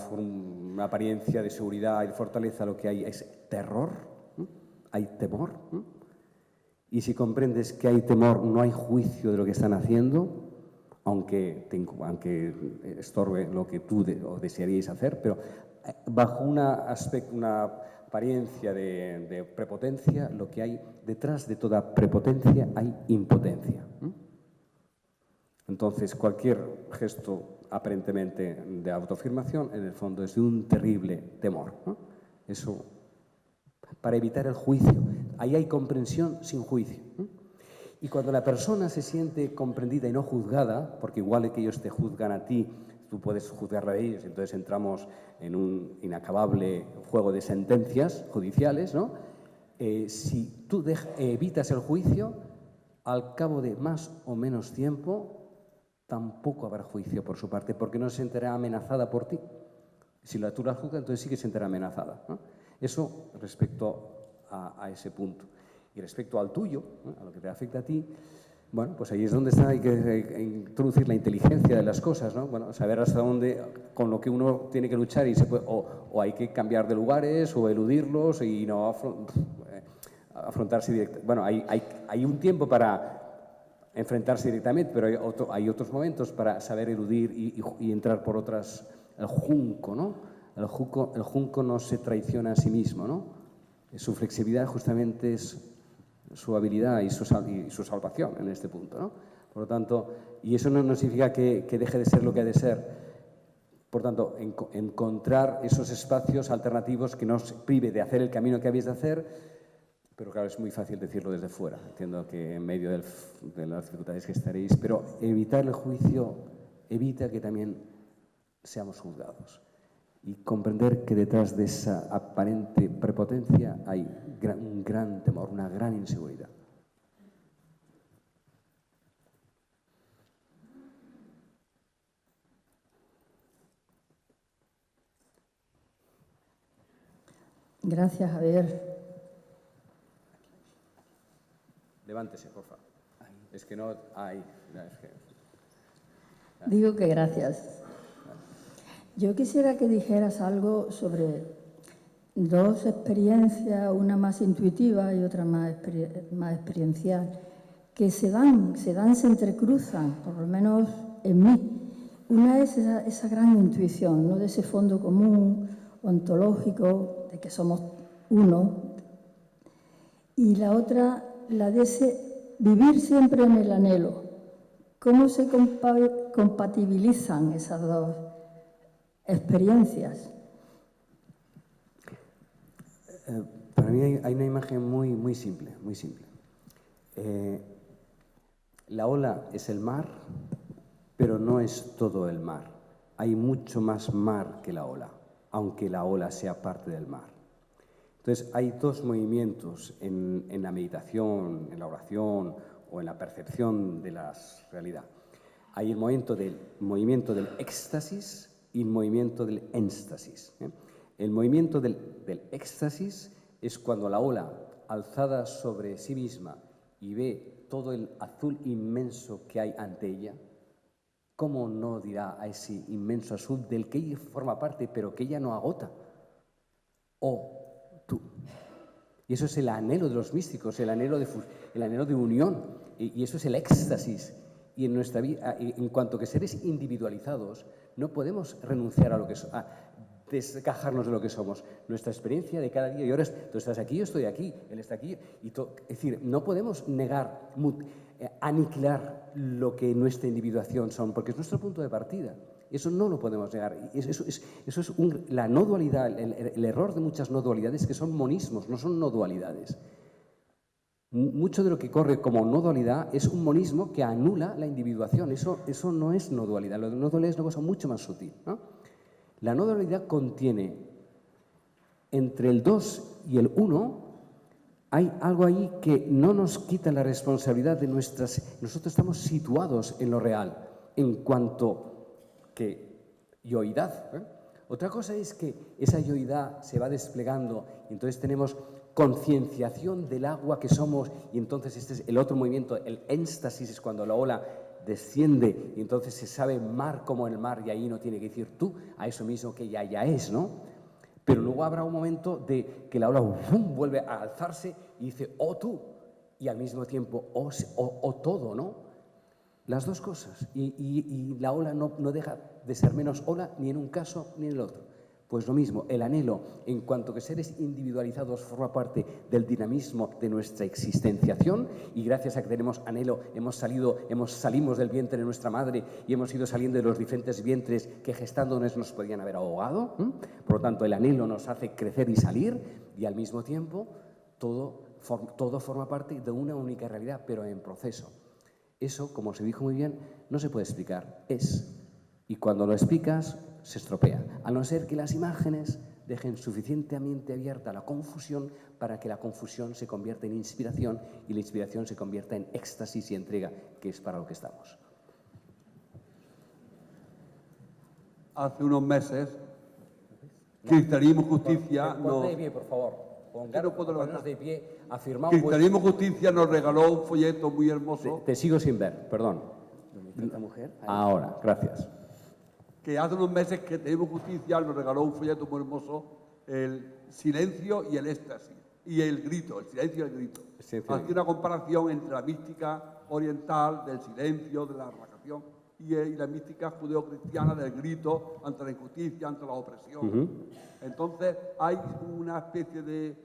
apariencia de seguridad y de fortaleza, lo que hay es terror, hay temor. Y si comprendes que hay temor, no hay juicio de lo que están haciendo, aunque estorbe lo que tú desearíais hacer, pero bajo una apariencia de prepotencia, lo que hay detrás de toda prepotencia hay impotencia. Entonces, cualquier gesto aparentemente de autoafirmación, en el fondo es de un terrible temor, ¿no? Eso, para evitar el juicio. Ahí hay comprensión sin juicio. Y cuando la persona se siente comprendida y no juzgada, porque igual que ellos te juzgan a ti, tú puedes juzgar a ellos, entonces entramos en un inacabable juego de sentencias judiciales, ¿no? Si tú evitas el juicio, al cabo de más o menos tiempo, tampoco habrá juicio por su parte, porque no se sentirá amenazada por ti. Si tú la juzgas, entonces sí que se sentirá amenazada, ¿no? Eso respecto a ese punto. Y respecto al tuyo, ¿no?, a lo que te afecta a ti, bueno, pues ahí es donde hay que introducir la inteligencia de las cosas, ¿no? Bueno, saber hasta dónde, con lo que uno tiene que luchar y o hay que cambiar de lugares o eludirlos y no afrontarse directamente. Bueno, hay un tiempo para enfrentarse directamente, pero hay otros momentos para saber eludir y entrar por otras. El junco, ¿no? El junco no se traiciona a sí mismo, ¿no? Su flexibilidad justamente es su habilidad y su salvación en este punto, ¿no? Por lo tanto, y eso no significa que deje de ser lo que ha de ser. Por tanto, encontrar esos espacios alternativos que nos prive de hacer el camino que habéis de hacer. Pero claro, es muy fácil decirlo desde fuera. Entiendo que en medio de las dificultades que estaréis, pero evitar el juicio evita que también seamos juzgados. Y comprender que detrás de esa aparente prepotencia hay un gran temor, una gran inseguridad. Gracias, Javier. Levántese, por favor. Es que no hay... Digo que gracias. Yo quisiera que dijeras algo sobre dos experiencias, una más intuitiva y otra más experiencial, que se entrecruzan, por lo menos en mí. Una es esa gran intuición, ¿no?, de ese fondo común, ontológico, de que somos uno. Y la otra, la de ese vivir siempre en el anhelo. ¿Cómo se compatibilizan esas dos experiencias? Para mí hay una imagen muy simple, muy simple. La ola es el mar, pero no es todo el mar. Hay mucho más mar que la ola, aunque la ola sea parte del mar. Entonces, hay dos movimientos en la meditación, en la oración o en la percepción de la realidad. Hay el movimiento del éxtasis y el movimiento del énstasis. El movimiento del éxtasis es cuando la ola, alzada sobre sí misma y ve todo el azul inmenso que hay ante ella, ¿cómo no dirá a ese inmenso azul del que ella forma parte, pero que ella no agota? o tú. Y eso es el anhelo de los místicos, el anhelo de unión, y eso es el éxtasis. Y en nuestra vida, en cuanto que seres individualizados, no podemos renunciar a lo que somos, desgajarnos de lo que somos. Nuestra experiencia de cada día, y ahora tú estás aquí, yo estoy aquí, él está aquí, es decir, no podemos negar, aniquilar lo que nuestra individuación son, porque es nuestro punto de partida. Eso no lo podemos negar. Eso es la no dualidad, el error de muchas no dualidades, que son monismos, no son no dualidades. Mucho de lo que corre como no dualidad es un monismo que anula la individuación. Eso no es no dualidad. Lo de no dualidad es una cosa mucho más sutil, ¿no? La no dualidad contiene entre el 2 y el 1, hay algo ahí que no nos quita la responsabilidad de nuestras... Nosotros estamos situados en lo real, en cuanto que yoidad. Otra cosa es que esa yoidad se va desplegando y entonces tenemos concienciación del agua que somos, y entonces este es el otro movimiento, el éxtasis, es cuando la ola desciende y entonces se sabe mar como el mar, y ahí no tiene que decir tú a eso mismo que ya es, ¿no? Pero luego habrá un momento de que la ola vuelve a alzarse y dice, oh tú, y al mismo tiempo, oh todo, ¿no? Las dos cosas, y la ola no deja de ser menos ola ni en un caso ni en el otro. Pues lo mismo, el anhelo, en cuanto que seres individualizados, forma parte del dinamismo de nuestra existenciación, y gracias a que tenemos anhelo salimos del vientre de nuestra madre y hemos ido saliendo de los diferentes vientres que gestándonos nos podían haber ahogado. Por lo tanto, el anhelo nos hace crecer y salir, y al mismo tiempo todo forma parte de una única realidad, pero en proceso. Eso, como se dijo muy bien, no se puede explicar, es. Y cuando lo explicas, se estropea, a no ser que las imágenes dejen suficientemente abierta la confusión para que la confusión se convierta en inspiración y la inspiración se convierta en éxtasis y entrega, que es para lo que estamos. Hace unos meses, Cristianismo Justicia Ponte de pie, por favor. Ponnos de pie, afirmamos. Cristianismo Justicia nos regaló un folleto muy hermoso. Te sigo sin ver, perdón. ¿Esta mujer? Ahora, gracias. Que hace unos meses que Cristianismo Justicia nos regaló un folleto muy hermoso, el silencio y el éxtasis, y el grito, el silencio y el grito. Hacía una comparación entre la mística oriental del silencio, de la relajación, y la mística judeocristiana del grito ante la injusticia, ante la opresión. Entonces hay una especie de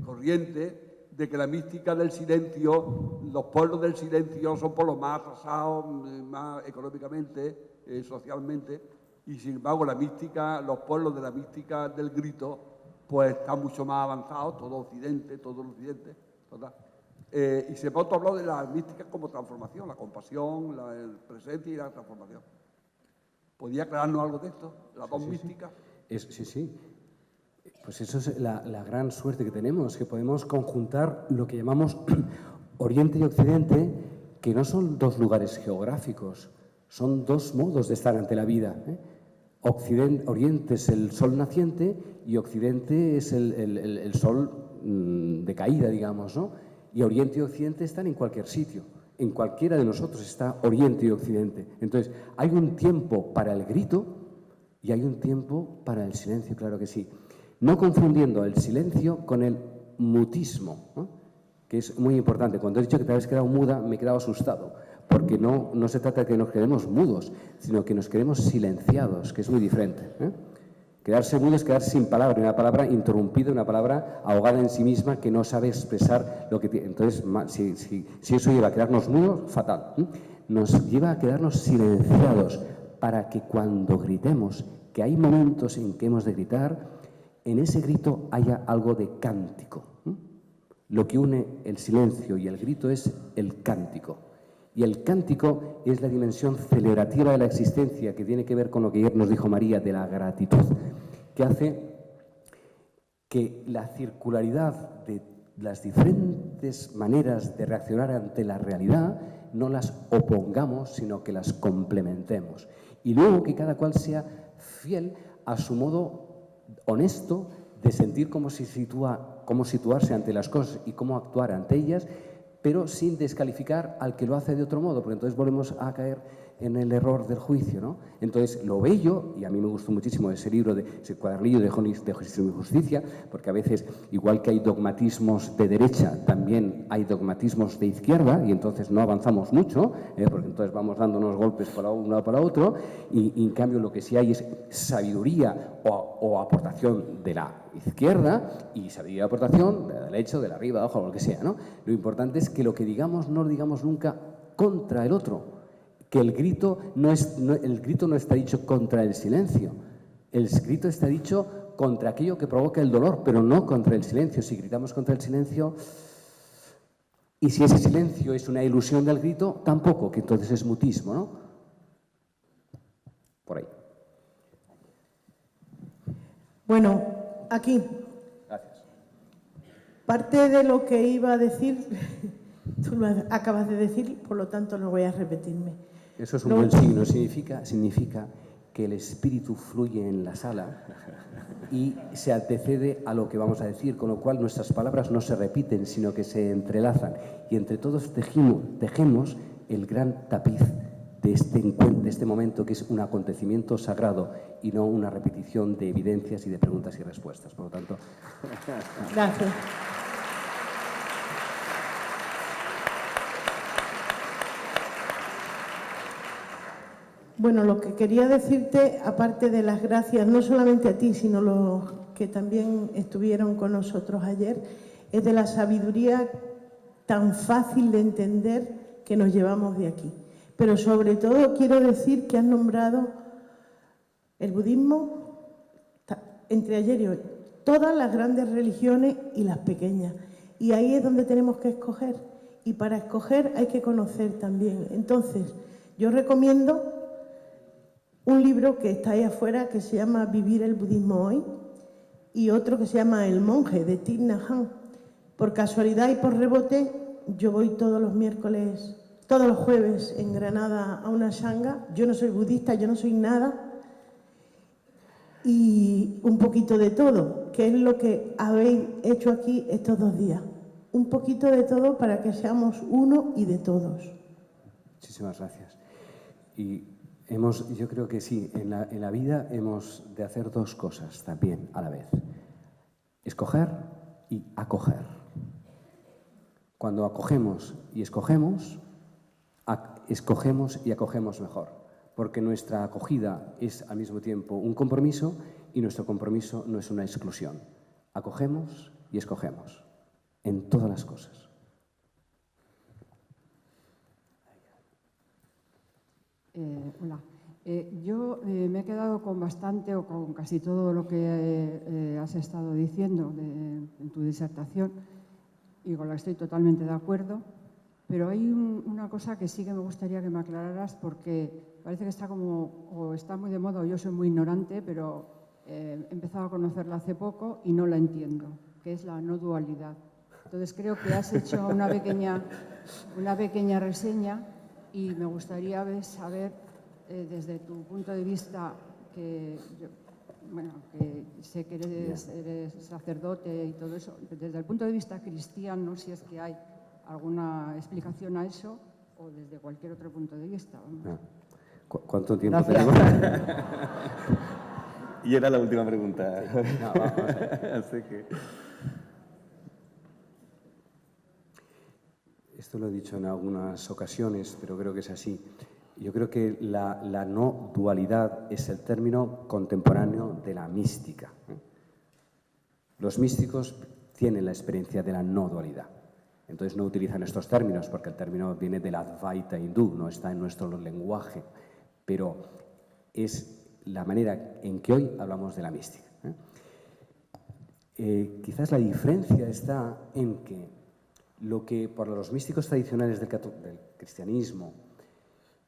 corriente de que la mística del silencio, los pueblos del silencio son por lo más atrasados, más económicamente, socialmente, y sin embargo los pueblos de la mística del grito, pues están mucho más avanzados, todo el occidente, ¿verdad? Y se ha hablado de la mística como transformación, la compasión, el presente y la transformación. ¿Podría aclararnos algo de esto? ¿Las dos místicas? Sí. Pues eso es la gran suerte que tenemos, que podemos conjuntar lo que llamamos Oriente y Occidente, que no son dos lugares geográficos, son dos modos de estar ante la vida. Oriente es el sol naciente y Occidente es el sol de caída, digamos, ¿no? Y Oriente y Occidente están en cualquier sitio. En cualquiera de nosotros está Oriente y Occidente. Entonces, hay un tiempo para el grito y hay un tiempo para el silencio, claro que sí. No confundiendo el silencio con el mutismo, ¿no? Que es muy importante. Cuando he dicho que te habías quedado muda, me he quedado asustado, porque no se trata de que nos quedemos mudos, sino que nos quedemos silenciados, que es muy diferente. Quedarse mudo es quedarse sin palabra, una palabra interrumpida, una palabra ahogada en sí misma que no sabe expresar lo que tiene. Entonces, si eso lleva a quedarnos mudos, fatal. Nos lleva a quedarnos silenciados para que cuando gritemos, que hay momentos en que hemos de gritar, en ese grito haya algo de cántico. Lo que une el silencio y el grito es el cántico. Y el cántico es la dimensión celebrativa de la existencia, que tiene que ver con lo que ayer nos dijo María de la gratitud, que hace que la circularidad de las diferentes maneras de reaccionar ante la realidad no las opongamos, sino que las complementemos. Y luego que cada cual sea fiel a su modo honesto de sentir cómo situarse ante las cosas y cómo actuar ante ellas, pero sin descalificar al que lo hace de otro modo, porque entonces volvemos a caer en el error del juicio, ¿no? Entonces, lo bello, y a mí me gustó muchísimo ese libro, ese cuadernillo de Justicia, porque a veces, igual que hay dogmatismos de derecha, también hay dogmatismos de izquierda, y entonces no avanzamos mucho, porque entonces vamos dando unos golpes para un lado para otro, y en cambio lo que sí hay es sabiduría o aportación de la izquierda y sabiduría y aportación de la derecha, de la arriba, abajo, lo que sea, ¿no? Lo importante es que lo que digamos no lo digamos nunca contra el otro, que el grito no está dicho contra el silencio, el grito está dicho contra aquello que provoca el dolor, pero no contra el silencio. Si gritamos contra el silencio, y si ese silencio es una ilusión del grito, tampoco, que entonces es mutismo, ¿no? Por ahí. Bueno, aquí. Gracias. Parte de lo que iba a decir, tú lo acabas de decir, por lo tanto no voy a repetirme. Eso es un buen signo, significa que el espíritu fluye en la sala y se antecede a lo que vamos a decir, con lo cual nuestras palabras no se repiten, sino que se entrelazan. Y entre todos tejemos el gran tapiz de este encuentro, de este momento, que es un acontecimiento sagrado y no una repetición de evidencias y de preguntas y respuestas. Por lo tanto, Gracias. Bueno, lo que quería decirte, aparte de las gracias, no solamente a ti, sino los que también estuvieron con nosotros ayer, es de la sabiduría tan fácil de entender que nos llevamos de aquí. Pero sobre todo quiero decir que has nombrado el budismo, entre ayer y hoy, todas las grandes religiones y las pequeñas. Y ahí es donde tenemos que escoger. Y para escoger hay que conocer también. Entonces, yo recomiendo un libro que está ahí afuera que se llama Vivir el budismo hoy y otro que se llama El monje, de Thich Nhat Hanh. Por casualidad y por rebote, yo voy todos los jueves en Granada a una shanga. Yo no soy budista, yo no soy nada. Y un poquito de todo, que es lo que habéis hecho aquí estos 2 días. Un poquito de todo para que seamos uno y de todos. muchísimas gracias. Y yo creo que sí, en la vida hemos de hacer 2 cosas también a la vez. Escoger y acoger. Cuando acogemos y escogemos y acogemos mejor. Porque nuestra acogida es al mismo tiempo un compromiso y nuestro compromiso no es una exclusión. Acogemos y escogemos en todas las cosas. Hola. Yo me he quedado con bastante o con casi todo lo que has estado diciendo en tu disertación y con la que estoy totalmente de acuerdo, pero hay una cosa que sí que me gustaría que me aclararas porque parece que está muy de moda o yo soy muy ignorante, pero he empezado a conocerla hace poco y no la entiendo, que es la no dualidad. Entonces creo que has hecho una pequeña reseña y me gustaría saber, desde tu punto de vista, que sé que eres sacerdote y todo eso, desde el punto de vista cristiano, si es que hay alguna explicación a eso o desde cualquier otro punto de vista. ¿Cuánto tiempo tenemos? tenemos? Y era la última pregunta. No, vamos a ver. Así que... Esto lo he dicho en algunas ocasiones, pero creo que es así. Yo creo que la no dualidad es el término contemporáneo de la mística. Los místicos tienen la experiencia de la no dualidad. Entonces no utilizan estos términos porque el término viene del Advaita hindú, no está en nuestro lenguaje, pero es la manera en que hoy hablamos de la mística. Quizás la diferencia está en que lo que por los místicos tradicionales del cristianismo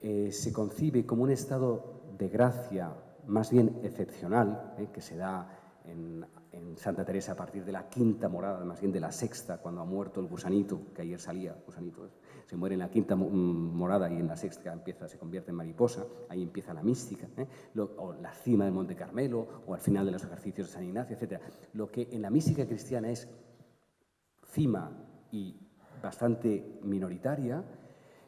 se concibe como un estado de gracia más bien excepcional, que se da en Santa Teresa a partir de la 5ª morada, más bien de la 6ª, cuando ha muerto el gusanito, que ayer salía, gusanito, se muere en la 5ª morada y en la 6ª se convierte en mariposa, ahí empieza la mística, o la cima del Monte Carmelo, o al final de los ejercicios de San Ignacio, etc. Lo que en la mística cristiana es cima y bastante minoritaria,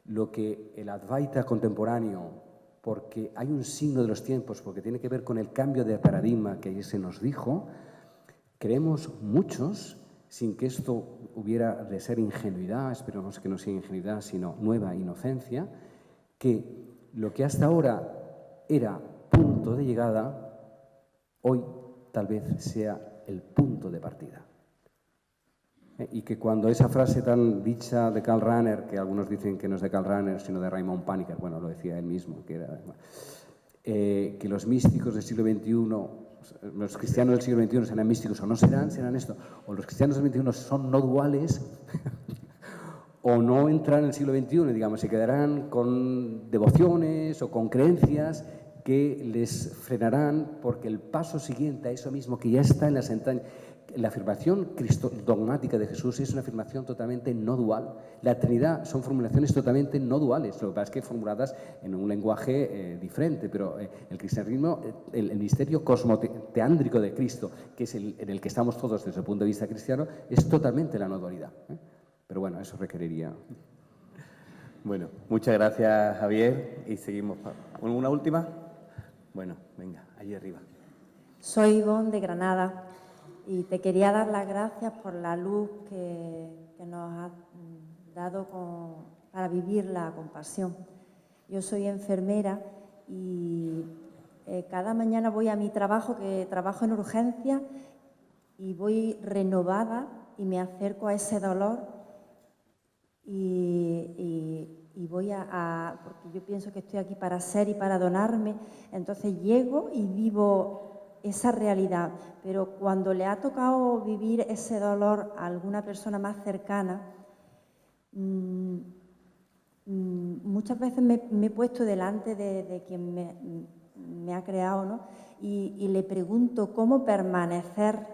lo que el Advaita contemporáneo, porque hay un signo de los tiempos, porque tiene que ver con el cambio de paradigma que ayer se nos dijo, creemos muchos, sin que esto hubiera de ser ingenuidad, esperemos que no sea ingenuidad, sino nueva inocencia, que lo que hasta ahora era punto de llegada, hoy tal vez sea el punto de partida. Y que cuando esa frase tan dicha de Karl Rahner, que algunos dicen que no es de Karl Rahner, sino de Raymond Panikkar, bueno, lo decía él mismo, que era, que los místicos del siglo XXI, los cristianos del siglo XXI serán místicos o no serán esto, o los cristianos del XXI son no duales, o no entrarán en el siglo XXI, digamos, se quedarán con devociones o con creencias que les frenarán, porque el paso siguiente a eso mismo que ya está en las entrañas. La afirmación dogmática de Jesús es una afirmación totalmente no dual. La Trinidad son formulaciones totalmente no duales, lo que pasa es que formuladas en un lenguaje diferente, pero el cristianismo, el misterio cosmoteándrico de Cristo, que es en el que estamos todos desde el punto de vista cristiano, es totalmente la no dualidad. Pero bueno, eso requeriría... Bueno, muchas gracias, Javier, y seguimos. ¿Una última? Bueno, venga, allí arriba. Soy Ivonne de Granada y te quería dar las gracias por la luz que nos has dado para vivir la compasión. Yo soy enfermera y cada mañana voy a mi trabajo, que trabajo en urgencia, y voy renovada y me acerco a ese dolor y voy porque yo pienso que estoy aquí para ser y para donarme, entonces llego y vivo esa realidad, pero cuando le ha tocado vivir ese dolor a alguna persona más cercana, muchas veces me he puesto delante de quien me ha creado, ¿no? Y le pregunto cómo permanecer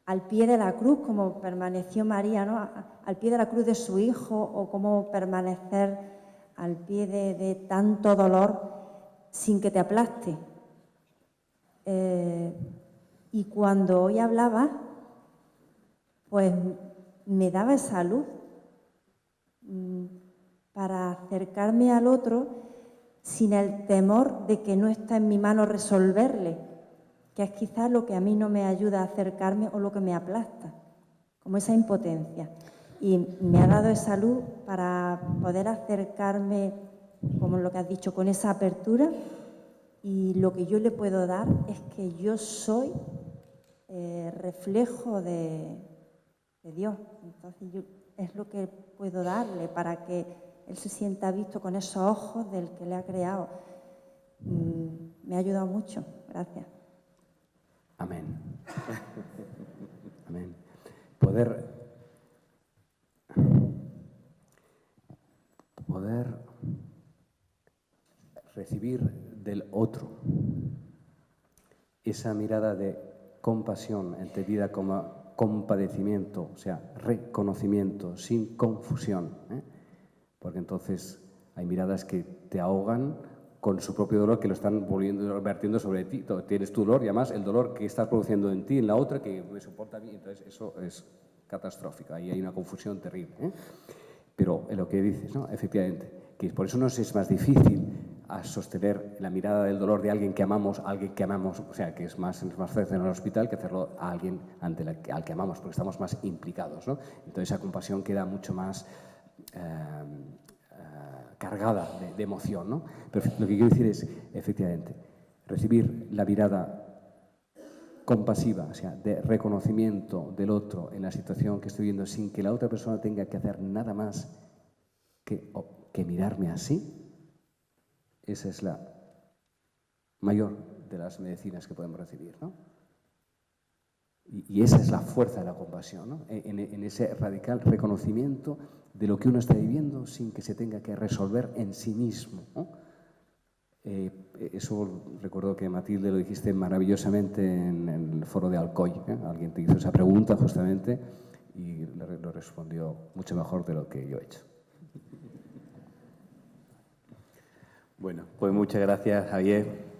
al pie de la cruz, como permaneció María, ¿no? Al pie de la cruz de su hijo, o cómo permanecer al pie de tanto dolor sin que te aplaste. Y cuando hoy hablaba, pues me daba esa luz para acercarme al otro sin el temor de que no está en mi mano resolverle, que es quizás lo que a mí no me ayuda a acercarme o lo que me aplasta, como esa impotencia. Y me ha dado esa luz para poder acercarme, como lo que has dicho, con esa apertura. Y lo que yo le puedo dar es que yo soy reflejo de Dios. Entonces es lo que puedo darle para que él se sienta visto con esos ojos del que le ha creado. Me ha ayudado mucho. Gracias. Amén. Amén. Poder recibir del otro esa mirada de compasión entendida como compadecimiento, o sea, reconocimiento, sin confusión, porque entonces hay miradas que te ahogan con su propio dolor, que lo están vertiendo sobre ti. Tienes tu dolor y además el dolor que estás produciendo en ti, en la otra, que me soporta a mí, entonces eso es catastrófico, ahí hay una confusión terrible. Pero en lo que dices, ¿no? Efectivamente, que por eso nos es más difícil a sostener la mirada del dolor de alguien que amamos, o sea, que es más fácil en el hospital que hacerlo a alguien al que amamos, porque estamos más implicados, ¿no? Entonces esa compasión queda mucho más cargada de emoción, ¿no? Pero lo que quiero decir es, efectivamente, recibir la mirada compasiva, o sea, de reconocimiento del otro en la situación que estoy viviendo sin que la otra persona tenga que hacer nada más que mirarme así, esa es la mayor de las medicinas que podemos recibir, ¿no? Y esa es la fuerza de la compasión, ¿no? En ese radical reconocimiento de lo que uno está viviendo sin que se tenga que resolver en sí mismo, ¿no? Eso recuerdo que Matilde lo dijiste maravillosamente en el foro de Alcoy, ¿eh? Alguien te hizo esa pregunta justamente y lo respondió mucho mejor de lo que yo he hecho. Bueno, pues muchas gracias, Javier.